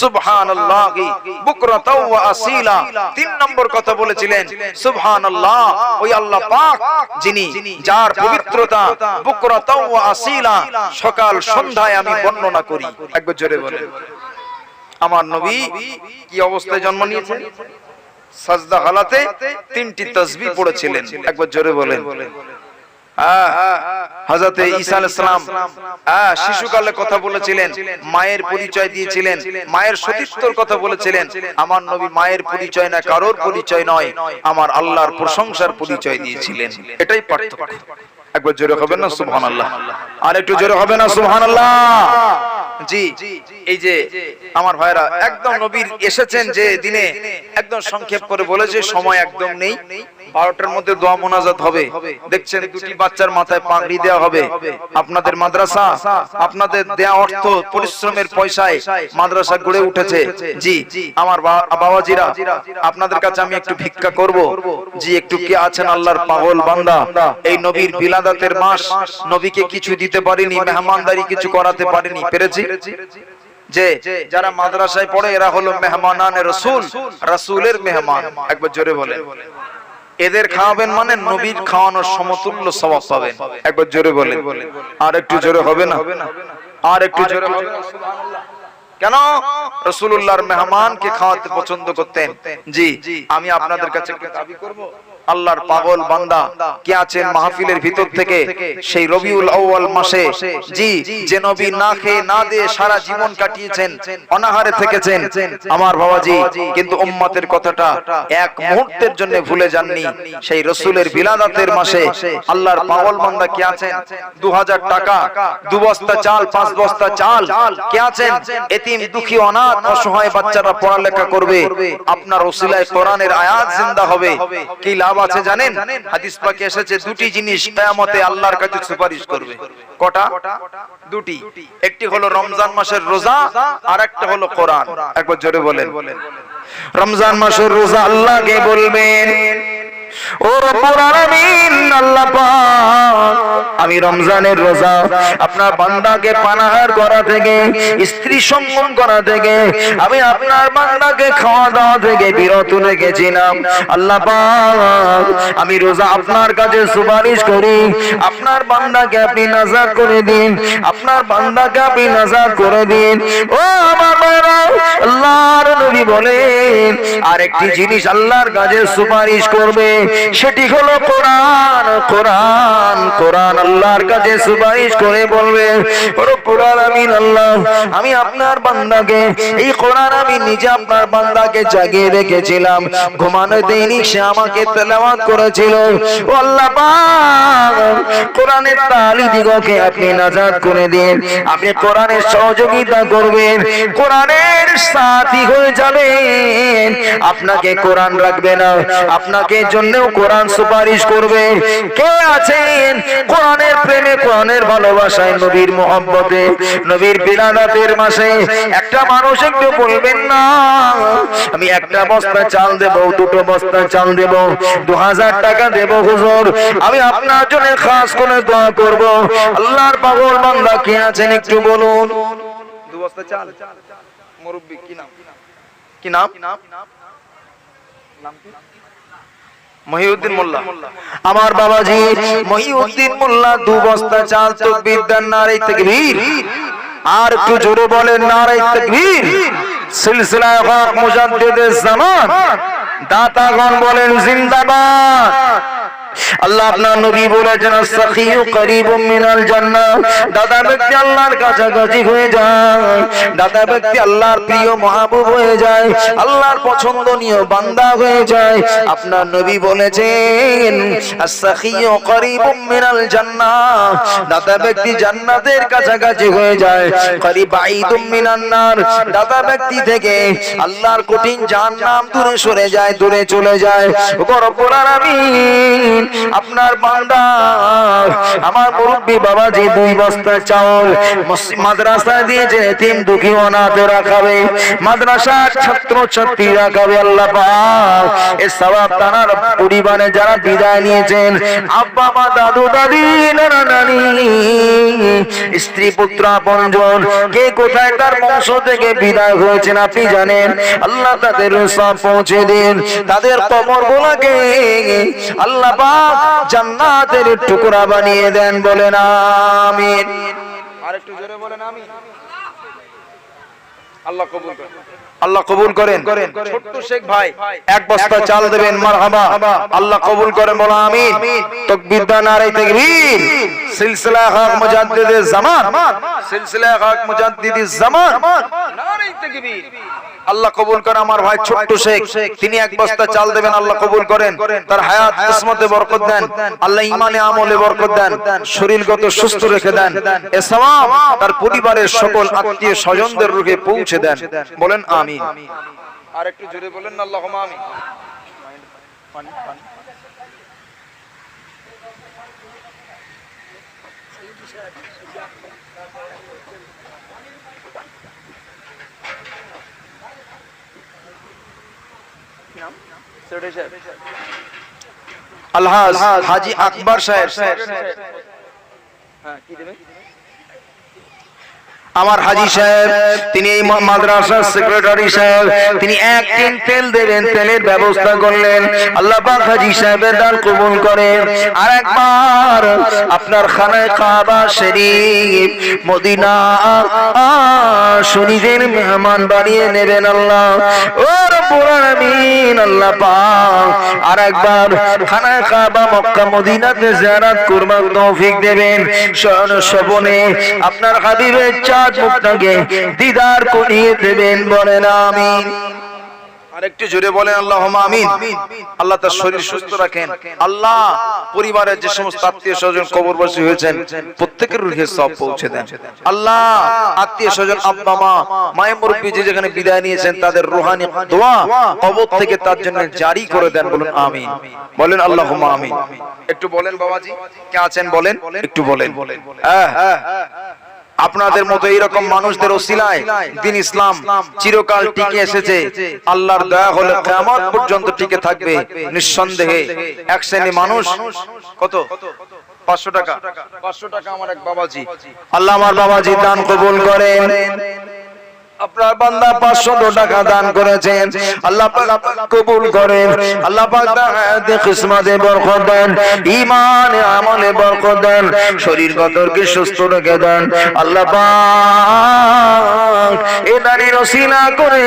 সুবহানাল্লাহি বুকরাতাও ওয়া আসীলা। তিন নম্বর কথা বলেছিলেন সুবহানাল্লাহ, ওই আল্লাহ পাক যিনি, যার পবিত্রতা বুকরাতাও ওয়া আসীলা, সকাল সন্ধ্যায় আমি বর্ণনা করি, একবার জোরে বলেন। আমার নবী কি অবস্থায় জন্ম নিয়েছেন? সাজদা হালাতে তিনটি তাসবিহ পড়েছিলেন, একবার জোরে বলেন। হযরতে ঈসা আলাইহিস সালাম শিশুকালে কথা বলেছিলেন, মায়ের পরিচয় দিয়েছিলেন, মায়ের সতীত্বর কথা বলেছিলেন। আমার নবী মায়ের পরিচয় না, কারোর পরিচয় নয়, আমার আল্লাহর প্রশংসার পরিচয় দিয়েছিলেন। এটাই পার্থক্য, একবার জোরে হবে না সুবহানাল্লাহ? আর একটু জোরে হবে না সুবহানাল্লাহ? জি, এই যে আমার ভাইরা একদম নবীর এসেছেন যে দিনে, একদম সংক্ষেপ করে বলেছে, সময় একদম নেই। 12টার মধ্যে দোয়া মোনাজাত হবে। দেখছেন দুটি বাচ্চার মাথায় পাগড়ি দেওয়া হবে। আপনাদের মাদ্রাসা, আপনাদের দেয়া অর্থ পরিশ্রমের পয়সায় মাদ্রাসা গড়ে উঠেছে। জি, আমার বাবাজিরা, আপনাদের কাছে আমি একটু ভিক্ষা করব। জি, একটু কে আছেন আল্লাহর পাগল বান্দা, এই নবীর বিলাদাতের মাস, নবীকে কিছু দিতে পারিনি, মেহমানদারি কিছু করাতে পারিনি, পেরেছি? যে যারা মাদ্রাসায় পড়ে এরা হলো মেহমানানে রাসূল, রাসূলের মেহমান, একবার জোরে বলেন। এদের খাওয়াবেন মানে নবীর খাওয়ানোর সমতুল্য সওয়াব পাবেন, একবার জোরে বলেন। আর একটু জোরে হবে না? আর একটু জোরে হবে না সুবহানাল্লাহ? কেন? রাসূলুল্লাহর মেহমানকে খাওয়াতে পছন্দ করতেন। জি, আমি আপনাদের কাছে দাবি করব, আল্লাহর পাগল বান্দা কে আছেন মাহফিলের ভিতর থেকে সেই রবিউল আউয়াল মাসে, জি, যে নবী না খেয়ে না দিয়ে সারা জীবন কাটিয়েছেন, অনাহারে থেকেছেন, আমার বাবাজি, কিন্তু উম্মতের কথাটা এক মুহূর্তের জন্য ভুলে যাননি। সেই রাসূলের বিলাদাতের মাসে আল্লাহর পাগল বান্দা কে আছেন? 2000 টাকা, 2 বস্তা চাল, 5 বস্তা চাল কে আছেন? এতিম, দুঃখী, অনাথ, অসহায় বাচ্চারা পড়ালেখা করবে, আপনার ওসিলায় কোরআনের আয়াত জিন্দা হবে। কি লাভ আছে জানেন? হাদিস পাকে এসেছে দুটি জিনিস কিয়ামতে আল্লাহর কাছে সুপারিশ করবে। কটা? দুটি। একটি হলো রমজান মাসের রোজা, আর একটা হলো কোরআন, একবার জোরে বলেন। রমজান মাসের রোজা আল্লাহকে বলবেন, ও রব্বুল আলামিন, আল্লাহ পাক, আমি রমজানের রোজা আপনার বান্দাকে পানাহার করা থেকে, স্ত্রী সঙ্গম করা থেকে, আমি আপনার বান্দাকে খাওয়া দাওয়া থেকে বিরত রেখেছিলাম। আল্লাহ পাক, আমি রোজা আপনার কাছে সুপারিশ করি, আপনার বান্দাকে আপনি নাজাত করে দিন, আপনার বান্দাকে আপনি নাজাত করে দিন। ও আমার ভাইরা, আল্লাহর নবী বলেন আরেকটি জিনিস আল্লাহর কাছে সুপারিশ করবে, সেটি হলো কোরআন। কোরআন, কোরআন আল্লাহর কাছে সুপারিশ করে বলবে, রব্বুল আলামিন আল্লাহ, আমি আপনার বান্দাকে, এই কোরআন আমি নিজে আপনার বান্দাকে জাগিয়ে রেখেছিলাম, ঘুমানো দেইনি, সে আমাকে তেলাওয়াত করেছিল। ও আল্লাহ পাক, কোরআনের তালিদিগকে আপনি নাজাত করে দিন, আপনি কোরআনের সহযোগিতা করবেন, কোরআনের সাথী হয়ে যাবেন। আপনাকে কোরআন রাখবে না, আপনাকে জন্য জন্যও কোরআন সুপারিশ করবে। কে আছেন কোরআনের প্রেমে, কোরআনের ভালোবাসায়, নবীর মহব্বতে, নবীর বিলাদাতের মাসে একটা মানুষ একটু বলবেন না আমি একটা বস্তা চাল দেব, দুটো বস্তা চাল দেব, 2000 টাকা দেব হুজুর, আমি আপনার জন্য খাস করে দোয়া করব। আল্লাহর পাগল বান্দা কে আছেন একটু বলুন। 2 বস্তা চাল। মুরব্বি কি নাম? কি নাম? নাম কি? মহিউদ্দিন মোল্লা। আমার বাবাজি মহিউদ্দিন মোল্লা 2 বস্তা চাল, তাকবীর দেন, নারে তাকবীর। আর একটু জোরে বলেন নারে তাকবীর। সিলসিলায়ে হক মুজাদ্দিদুজ জামান দাতাগণ বলেন জিন্দাবাদ। আল্লাহ আপনার নবী বলেছেন আস-সাখিয়ু করিবুম মিনাল জান্নাহ, দাতা ব্যক্তি আল্লাহর কাছাকাছি হয়ে যায়, দাতা ব্যক্তি আল্লাহর প্রিয় মাহবুব হয়ে যায়, আল্লাহর পছন্দনীয় বান্দা হয়ে যায়। আপনার নবী বলেছেন আস-সাখিয়ু করিবুম মিনাল জান্নাহ, দাতা ব্যক্তি জান্নাতের কাছাকাছি হয়ে যায়, করিবাইদুম মিনান নার, দাতা ব্যক্তি থেকে আল্লাহর কঠিন জাহান্নাম দূরে সরে যায়, দূরে চলে যায়। ওগো রব্বুল আলামিন আপনার বান্দা আমার মুরব্বি বাবাজি 2 বস্তা চাউল মাদ্রাসায় দিয়েছে, এতিম দুঃখী অনাথরা খাবে, মাদ্রাসার ছাত্র ছাত্রীরা খাবে। আল্লাহ পাক এই সওয়াব তার পরিবারে যারা বিদায় নিয়েছেন, আব্বা মা, দাদু দাদি, নানা নানি, স্ত্রী পুত্র আপনজন, কে কোথায় তার বংশ থেকে বিদায় হয়েছেন আপনি জানেন। আল্লাহ তাদের সব পৌঁছে দিন, তাদের কবরগুলোকে আল্লাহ পাক জান্নাতের টুকরা বানিয়ে দেন, বলেন আমিন। আরেকটু জোরে বলেন আমিন। আল্লাহ কবুল করেন, আল্লাহ কবুল করেন। ছোট্ট শেখ ভাই 1 বস্তা চাল দেবেন, মারহাবা, আল্লাহ কবুল করেন, বলো আমিন। তাকবীর দান, নারে তাকবীর। সিলসিলায়ে হক মুজাদ্দিদুজ জামান, সিলসিলায়ে হক মুজাদ্দিদুজ জামান, নারে তাকবীর। আল্লাহ কবুল করেন। আমার ভাই ছোট্ট শেখ, তিনি 1 বস্তা চাল দেবেন, আল্লাহ কবুল করেন, তার হায়াত কিসমতে বরকত দেন, আল্লাহ ঈমানে আমলে বরকত দেন, শরীরগত সুস্থ রেখে দেন, এ সওয়াব তার পরিবারের সকল আত্মীয় স্বজনদের রুহে পৌঁছে দেন, বলেন আমিন। আর একটু জোরে বলেন না আল্লাহুম্মা আমিন। পানি পানি। আলহাজ হাজী আকবর সাহেব, হ্যাঁ কি দেবে? আমার হাজী সাহেব, তিনি এই মাদ্রাসার সেক্রেটারি সাহেব, তিনি 1 টিন তেল দেবেন, তেলের ব্যবস্থা করলেন। আল্লাহ পাক হাজী সাহেবের দান কবুল করেন। আর একবার আপনার খানায়ে কাবা শরীফ মদিনা শরীফের মেহমান বানিয়ে নেবেন আল্লাহ। ও রব্বুল আলামিন, আল্লাহ পাক আর একবার খানায়ে কাবা মক্কা মদিনাতে জিয়ারত করবার তৌফিক দেবেন। শয়ন স্বপনে আপনার হাবিবের মুখটাকে দিদার করিয়ে দেবেন, বলেন আমিন। আরেকটু জোরে বলেন আল্লাহুম্মা আমিন। আল্লাহ তার শরীর সুস্থ রাখেন। আল্লাহ পরিবারের যে সমস্ত আত্মীয় স্বজন কবরবাসী হয়েছেন প্রত্যেকের রুহে সওয়াব পৌঁছে দেন। আল্লাহ আত্মীয় স্বজন, আব্বা মা, মায়ের মুরব্বি যে যেখানে বিদায় নিয়েছেন তাদের রুহানি দোয়া কবর থেকে তার জন্য জারি করে দেন, বলুন আমিন। বলেন আল্লাহুম্মা আমিন। একটু বলেন বাবাজি, কে আছেন বলেন, একটু বলেন। হ্যাঁ, আপনাদের মতো এইরকম মানুষদের ওসিলায় দ্বীন ইসলাম চিরকাল টিকে এসেছে। আল্লাহর দয়া হলে কিয়ামত পর্যন্ত টিকে থাকবে নিঃসন্দেহে। এক শ্রেণী মানুষ, কত? 500 টাকা। 500 টাকা আমার এক বাবাজি, আল্লাহ আমার বাবাজি দান কবুল করেন। আপনার বান্দা 500 টাকা দান করেছেন, আল্লাহ পাক কবুল করেন। আল্লাহ পাক হায়াতে কিসমতে বরকত দেন, ঈমানে আমলে বরকত দেন, শরীর গতরকে সুস্থ রেখে দেন। আল্লাহ পাক এই দানের ওসিলা করে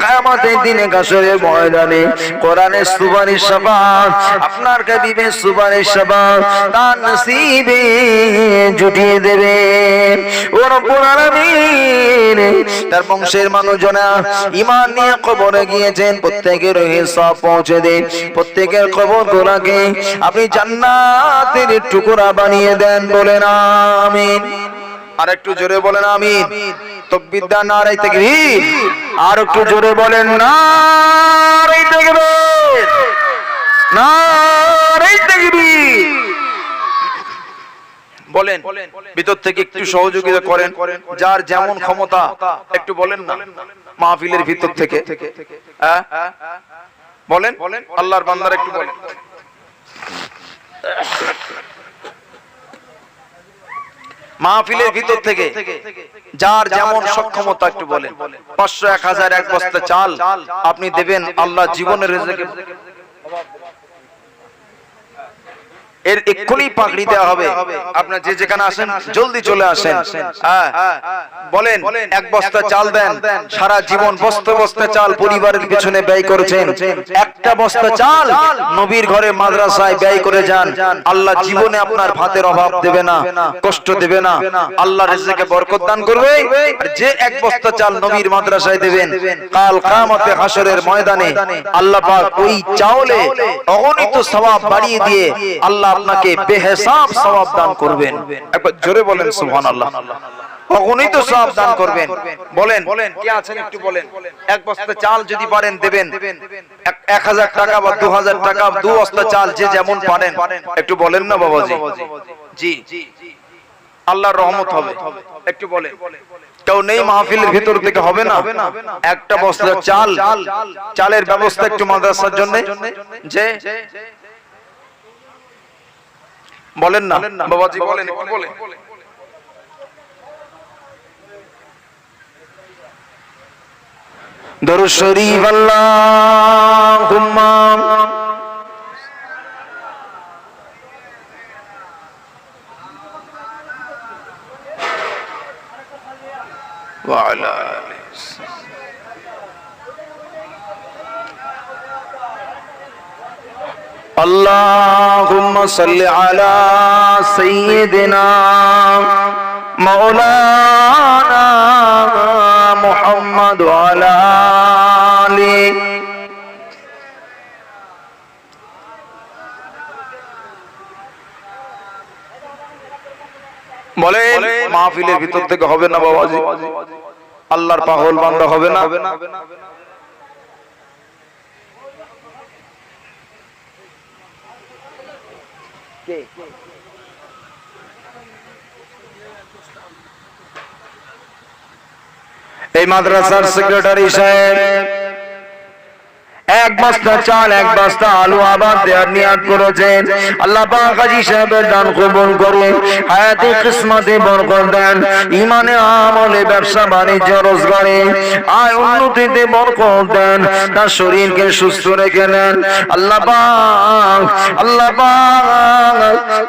কিয়ামতের দিনে হাসরের ময়দানে কোরআনের সুপারিশ শাফাআত, আপনার হাবিবের সুপারিশ শাফাআত তার নসিবে জুটিয়ে দেবেন। ও রব্বুল আলামিন, তার বংশের মানুষজনা ঈমান নিয়ে কবরে গিয়েছেন, প্রত্যেকের রুহে সওয়াব পৌঁছে দেন, প্রত্যেকের কবরগুলোকে আপনি জান্নাতের টুকরা বানিয়ে দেন, বলেন আমিন। আর একটু জোরে বলেন আমিন। তাকবীর দান, নারে তাকবীর। আর একটু জোরে বলেন নারে তাকবীর। নারে তাকবীর। বলেন ভিতর থেকে একটু সহযোগিতা করেন, যার যেমন ক্ষমতা একটু বলেন না মাহফিলের ভিতর থেকে। হ্যাঁ বলেন, আল্লাহর বান্দারা একটু বলেন। মাহফিলের ভিতর থেকে যার যেমন সক্ষমতা একটু বলেন। 500, 1000, 1 বস্তা চাল আপনি দেবেন, আল্লাহ জীবনের রিজিকে এর এক্ষুনি পাগড়ি দেওয়া হবে। আপনার যে যেখানে আসেন জলদি চলে আসেন। হ্যাঁ বলেন, 1 বস্তা চাল দেন। সারা জীবন বস্তা বস্তা চাল পরিবারের পিছনে ব্যয় করেছেন, একটা বস্তা চাল নবীর ঘরে মাদ্রাসায় ব্যয় করে যান। আল্লাহ জীবনে আপনার ভাতের অভাব দেবে না, কষ্ট দেবে না, আল্লাহ রিজিকে বরকত দান করবে। আর যে 1 বস্তা চাল নবীর মাদ্রাসায় দেবেন, কাল কিয়ামতে হাসরের ময়দানে আল্লাহ পাক ওই চাউলে অগণিত সওয়াব বাড়িয়ে দিয়ে আল্লাহ আপনাকে বেহিসাব সওয়াব দান করবেন। একবার জোরে বলেন সুবহানাল্লাহ। অগণিত সওয়াব দান করবেন। বলেন কে আছেন একটু বলেন। 1 বস্তা চাল যদি পারেন দেবেন, 1000 টাকা বা 2000 টাকা, 2 বস্তা চাল যে যেমন পারেন একটু বলেন না বাবাজি। জি আল্লাহর রহমত হবে, একটু বলেন। কেউ নেই মাহফিলের ভিতর থেকে হবে না? 1টা বস্তা চাল, চালের ব্যবস্থা একটু মাদ্রাসার জন্য যে বলেন না বাবাজি, বলেন একটু বলেন। দরুদ শরীফ আল্লাহুম্মা ওয়া আলা اللهم صل على سيدنا مولانا محمد وعلى آله বলেন মাহফিলের ভিতর থেকে হবে না বাবাজি? আল্লাহর পাগল বান্দা হবে না? এই মাদ্রাসার সেক্রেটারি সাহেব 1 বস্তা চাল, 1 বস্তা আলু আবার দেওয়ার নিয়ত করেছেন। আল্লাহ পাক হাজী সাহেবের দান কবুল করুন, হায়াতে কিসমতে বরকত দেন, ঈমানে আমলে ব্যবসা বাণিজ্য রোজগারে আয় উন্নতিতে বরকত দেন, তার শরীরকে সুস্থ রেখে নেন। আল্লাহ পাক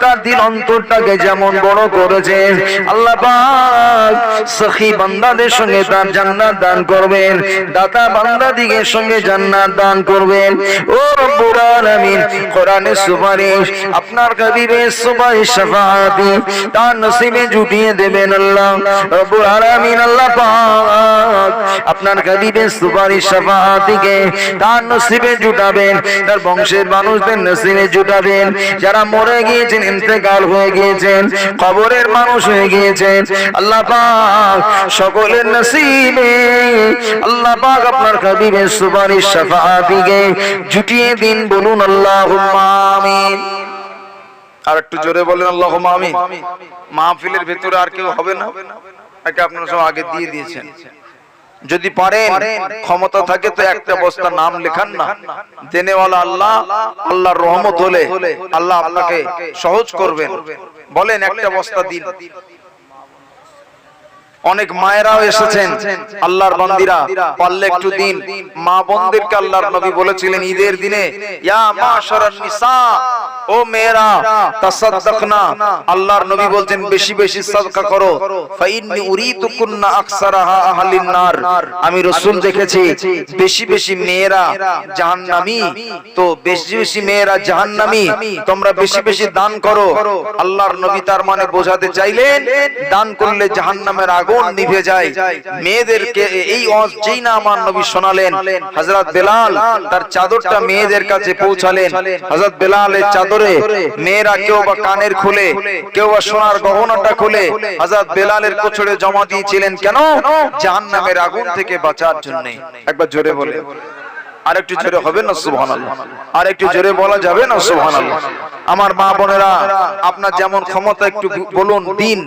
তার দিল অন্তরটাকে যেমন বড় করেছেন, আল্লাহ পাক সখী বান্দাদের সঙ্গে তার জান্নাত দান করবেন, দাতা বান্দাদিগের সঙ্গে জান্নাত দান করবেন। ও রব্বুল আলামিন, কোরআনের সুপারিশ, আপনার হাবিবের সুপারিশ শাফাআতি তার নসিবে জুটিয়ে দেবেন আল্লাহ রব্বুল আলামিন। আল্লাহ পাক আপনার হাবিবের সুপারিশ শাফাআতিকে তার নসিবে জুটাবেন, তার বংশের মানুষদের নসিবে জুটাবেন। যারা মরে গিয়েছেন, ইন্তেকাল হয়ে গিয়েছেন, কবরের মানুষ হয়ে গিয়েছেন, আল্লাহ পাক সকলের নসিবে আল্লাহ পাক আপনার হাবিবের সুপারিশ শাফাআতিকে জুটিয়ে দিন। বলুন আল্লাহুম্মা আমিন। আর একটু জোরে বলেন আল্লাহুম্মা আমিন। মাহফিলের ভিতরে আর কেউ হবে না? একে আপনারা সব আগে দিয়ে দিয়েছেন। যদি পারেন, ক্ষমতা থাকে তো 1টা বস্তা নাম লেখান না। দেনেওয়ালা আল্লাহ, আল্লাহর রহমত হলে আল্লাহ আপনাকে সহজ করবেন। বলেন 1টা বস্তা দিন। অনেক মায়েরাও এসেছেন, আল্লাহর বান্দিরা পারলে একটু দিন। মা বোনদেরকে আল্লাহর নবী বলেছিলেন ঈদের দিনে, ইয়া মাশারান নিসা, ও মেয়েরা তাসাদদাকনা, আল্লাহর নবী বলছেন বেশি বেশি সাদকা করো। ফাইন্নী উরিতুকুন্না আকসারাহা আহলিন নার, আমি রাসূল দেখেছি বেশি বেশি মেয়েরা জাহান্নামী, তো বেশি বেশি মেয়েরা জাহান্নামী, তোমরা বেশি বেশি দান করো। আল্লাহর নবী তার মানে বোঝাতে চাইলেন দান করলে জাহান্নামের আগুন নিভে যায়। মেয়েদেরকে এই ওয়াজ যেই না আমার নবী শোনালেন, হযরত বেলাল তার চাদরটা মেয়েদের কাছে পৌঁছালেন। হযরত বেলালের চাদরে মেয়েরা কেউ বা কানের খুলে, কেউ বা সোনার গহনাটা খুলে হযরত বেলালের কোছড়ে জমা দিয়েছিলেন। কেন? জাহান্নামের আগুন থেকে বাঁচার জন্য। একবার জোরে বলে। আরেকটু জোরে হবে না সুবহানাল্লাহ? আরেকটু জোরে বলা যাবে না সুবহানাল্লাহ? আমার মা বোনেরা, আপনার যেমন ক্ষমতা একটু বলুন দিন,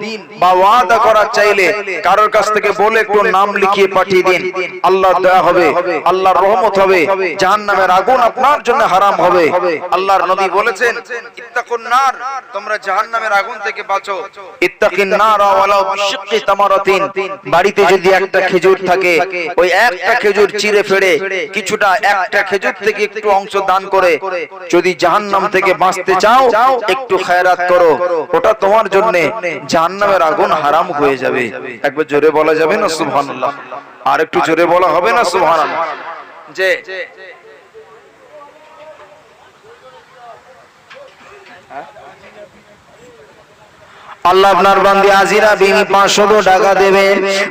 বা ওয়াদা করার চাইলে কারোর কাছ থেকে বলে একটু নাম লিখিয়ে পাঠিয়ে দিন। আল্লাহর দয়া হবে, আল্লাহর রহমত হবে, জাহান্নামের আগুন আপনার জন্য হারাম হবে। আল্লাহর নবী বলেছেন, ইত্তাকুন নার, তোমরা জাহান্নামের আগুন থেকে বাঁচো। ইত্তাকিন নার ওয়ালাউ বিশিক্কি তামারাতিন, বাড়িতে যদি একটা খেজুর থাকে, ওই একটা খেজুর চিড়ে ফেড়ে কিছুটা একটা খেজুর থেকে একটু অংশ দান করে যদি জাহান্নাম থেকে বাঁচতে চাও, একটু খায়রাত করো, ওটা তোমার জন্য জাহান্নামের আগুন হারাম হয়ে যাবে। একবার জোরে বলা যাবে না সুবহানাল্লাহ? আর একটু জোরে বলা হবে না সুবহানাল্লাহ? যে আল্লাহ আপনার বান্দি আজিরা বিনি 500 টাকা দেবে।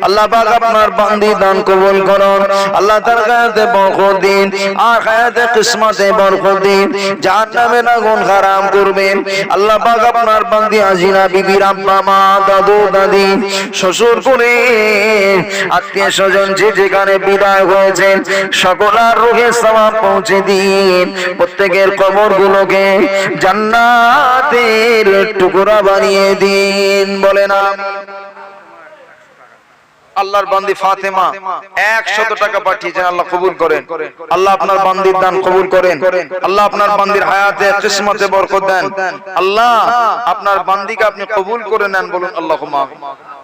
আল্লাহ পাক আপনার বান্দি দান কবুল করুন। আল্লাহ তার হায়াতে বরকত দিন, আর হায়াতে কিসমতে বরকত দিন, জাহান্নামের আগুন হারাম করবেন। আল্লাহ পাক আপনার বান্দি আজিরা বিবির আব্বা মা দাদু দাদি শ্বশুর করে আত্মীয় স্বজন যে যেখানে বিদায় হয়েছেন সকলের রূহে সওয়াব পৌঁছে দিন। প্রত্যেকের কবরগুলোকে জান্নাতের টুকরা বানিয়ে দিন। বলে না আল্লাহর বান্দি ফাতেমা 100 টাকা পাঠিয়েছেন, আল্লাহ কবুল করেন। আল্লাহ আপনার বান্দির দান কবুল করেন। আল্লাহ আপনার বান্দির হায়াতে কিসমতে বরকত দেন। আল্লাহ আপনার বান্দিকে আপনি কবুল করে নেন। বলুন আল্লাহুম্মা আমিন।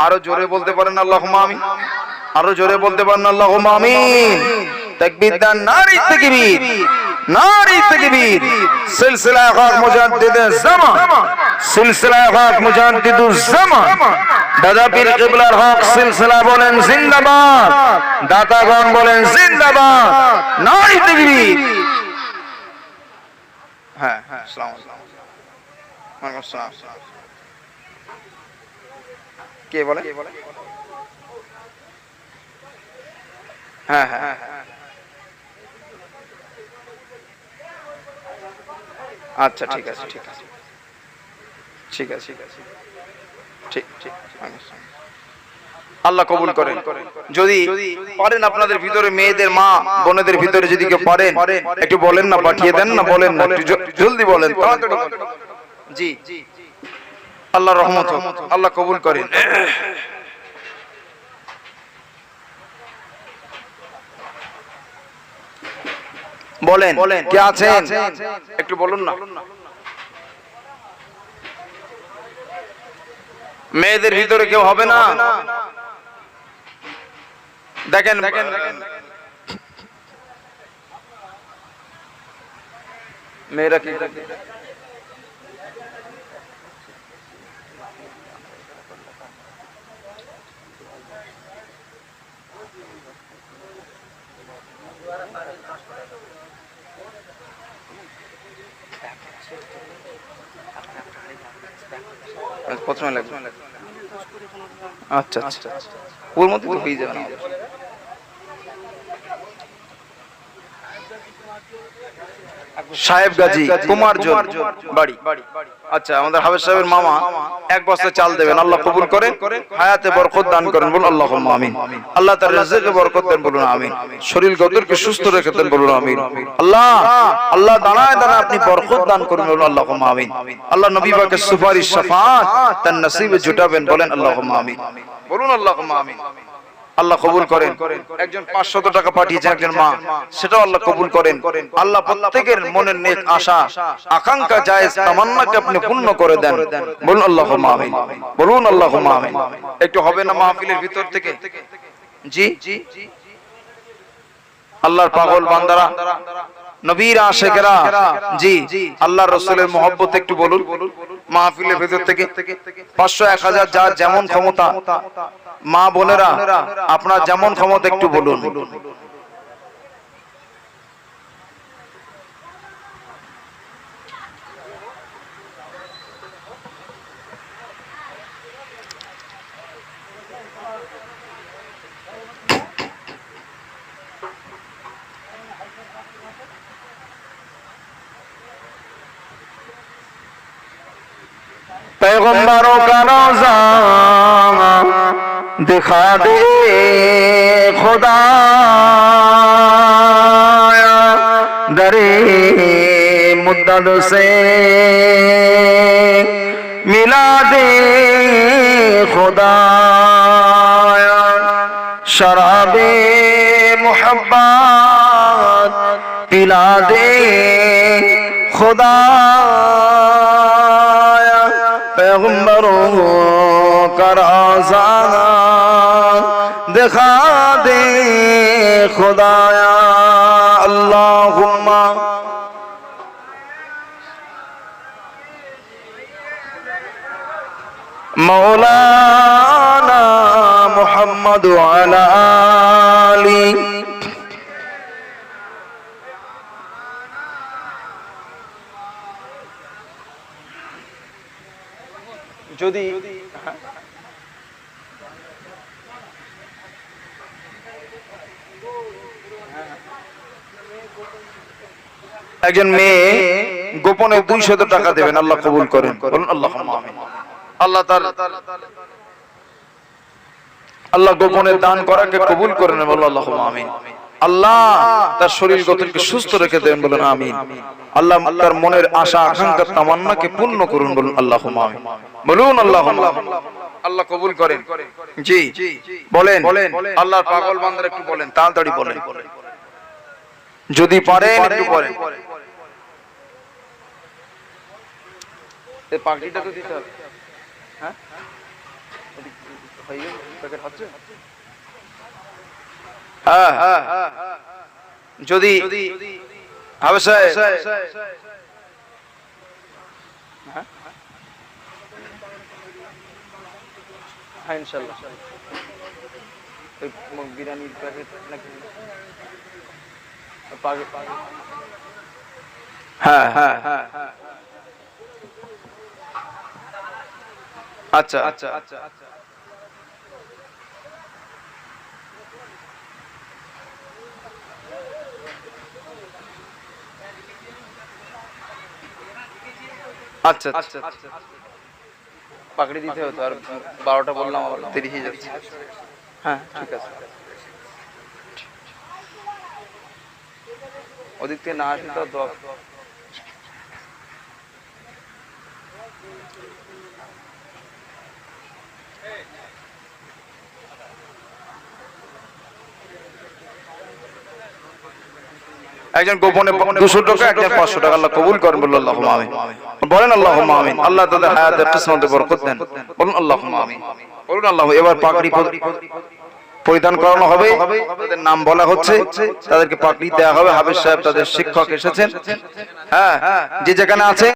আরো জোরে বলতে পারেন আল্লাহুম্মা আমিন? আরো জোরে বলতে পারেন আল্লাহুম্মা আমিন? তাকবীর দেন, নারী তাকবীর, নারী তাকবীর। সিলসিলা হক মুজাদ্দিদুজ জামান, সিলসিলা হক মুজাদ্দিদুজ জামান, দাদা পীর কিবলার হক সিলসিলা বলেন জিন্দাবাদ, দাতাগণ বলেন জিন্দাবাদ, নারী তাকবীর। হ্যাঁ, আসসালামু আলাইকুম। আসসালাম। কে বলে? হ্যাঁ হ্যাঁ, আচ্ছা ঠিক আছে, ঠিক আছে, ঠিক আছে, ঠিক ঠিক। আল্লাহ কবুল করেন। যদি পারেন আপনাদের ভিতরে মেয়েদের মা বোনেদের ভিতরে যদি কেউ পারেন একটু বলেন না, পাঠিয়ে দেন না, বলেন না, একটু জলদি বলেন। জি, আল্লাহ রহমত হোক, আল্লাহ কবুল করেন। বলেন কে আছেন একটু বলুন না। মেয়েদের ভিতরে কেউ হবে না? দেখেন মেয়েরা কি প্রথমে লাগবে? আচ্ছা আচ্ছা, ওর মধ্যে তো হয়ে যাবে না। সাহেব গাজী কুমারজন বাড়ি। আচ্ছা, আমাদের হাফেজ সাহেবের মামা 1 বস্তা চাল দেবেন। আল্লাহ কবুল করেন, হায়াতে বরকত দান করেন। বলুন আল্লাহুম্মা আমিন। আল্লাহ তার রিজকে বরকত দেন। বলুন আমিন। শরীর গদরকে সুস্থ রেখে দেন। বলুন আমিন। আল্লাহ আল্লাহ দানায় দানায় আপনি বরকত দান করুন। বলুন আল্লাহুম্মা আমিন। আল্লাহ নবী পাকের সুপারিশ শাফাআত তার নসিবে জুটাবেন। বলেন আল্লাহুম্মা আমিন। বলুন আল্লাহুম্মা আমিন। আল্লাহ কবুল করেন। একজন 500 টাকা পাঠিয়েছেন একজন মা, সেটাও আল্লাহ কবুল করেন। আল্লাহ প্রত্যেকের মনের নেক আশা আকাঙ্ক্ষা জায়েজ তামান্নাকে আপনি পূর্ণ করে দেন। বলুন আল্লাহুম্মা আমিন। বলুন আল্লাহুম্মা আমিন। একটু হবে না মাহফিলের ভিতর থেকে? জি, আল্লাহর পাগল বান্দারা, নবীর আশিকেরা, জি আল্লাহর রাসূলের মহব্বত একটু বলুন মাহফিলের ভিতর থেকে। 500 1000 যার যেমন ক্ষমতা, মা বোনেরা আপনার যেমন ক্ষমতা একটু বলুন। पैगंबरों का रोज़ा दिखा दे खुदा, दरे मुद्दत से मिला दे खुदाया शराबे मोहब्बत पिला दे खुदाया पैगंबरों का राज़ा दिखा दे खुदाया अल्लाहुम्मा मौलाना मुहम्मद वाला आली যদি একজন মেয়ে গোপনে 200 টাকা দেবেন, আল্লাহ কবুল করেন, বলুন আল্লাহুম্মা আমিন। আল্লাহ আল্লাহ গোপনে দান করাকে কবুল করেন, বলুন আল্লাহুম্মা আমিন। আল্লাহ তার শরীর গঠনকে সুস্থ রেখে দেন, বলুন আমিন। আল্লাহ তার মনের আশা আকাঙ্ক্ষা তামান্নাকে পূর্ণ করুন, বলুন আল্লাহুম্মা আমিন, বলুন আল্লাহুম্মা আমিন। আল্লাহ কবুল করেন। জি বলেন, আল্লাহর পাগল বান্দারা একটু বলেন, তাড়াতাড়ি বলেন, যদি পারেন একটু বলেন। এই পাগড়িটা তো দিতে হবে, হ্যাঁ হয়ে গেল, প্যাকেট হচ্ছে। হ্যাঁ যদি হবে স্যার, হ্যাঁ ইনশাআল্লাহ। ওই বিরিয়ানির প্যাকেট নাকি হ্যাঁ হ্যাঁ আচ্ছা আচ্ছা আচ্ছা আচ্ছা আচ্ছা পাকড়ি দিতে হতো, আর 12টা বললাম আবার দেরি হয়ে যাচ্ছে। হ্যাঁ ঠিক আছে, ওদিক থেকে না আসলে তো দোয়া। একজন গোপনে 200 টাকা, একজন 500 টাকা, আল্লাহ কবুল করেন, বলুন আল্লাহুম্মা আমিন, বলেন আল্লাহুম্মা আমিন। আল্লাহ তাদের হায়াতে কিসমতে বরকত দেন, বলুন আল্লাহুম্মা আমিন, বলুন আল্লাহ। এবার পাগড়ি পরিধান করানো হবে, তাদের নাম বলা হচ্ছে, তাদেরকে পাগড়ি দেওয়া হবে। হাফেজ সাহেব তাদের শিক্ষক এসেছেন, হ্যাঁ যে যেখানে আছে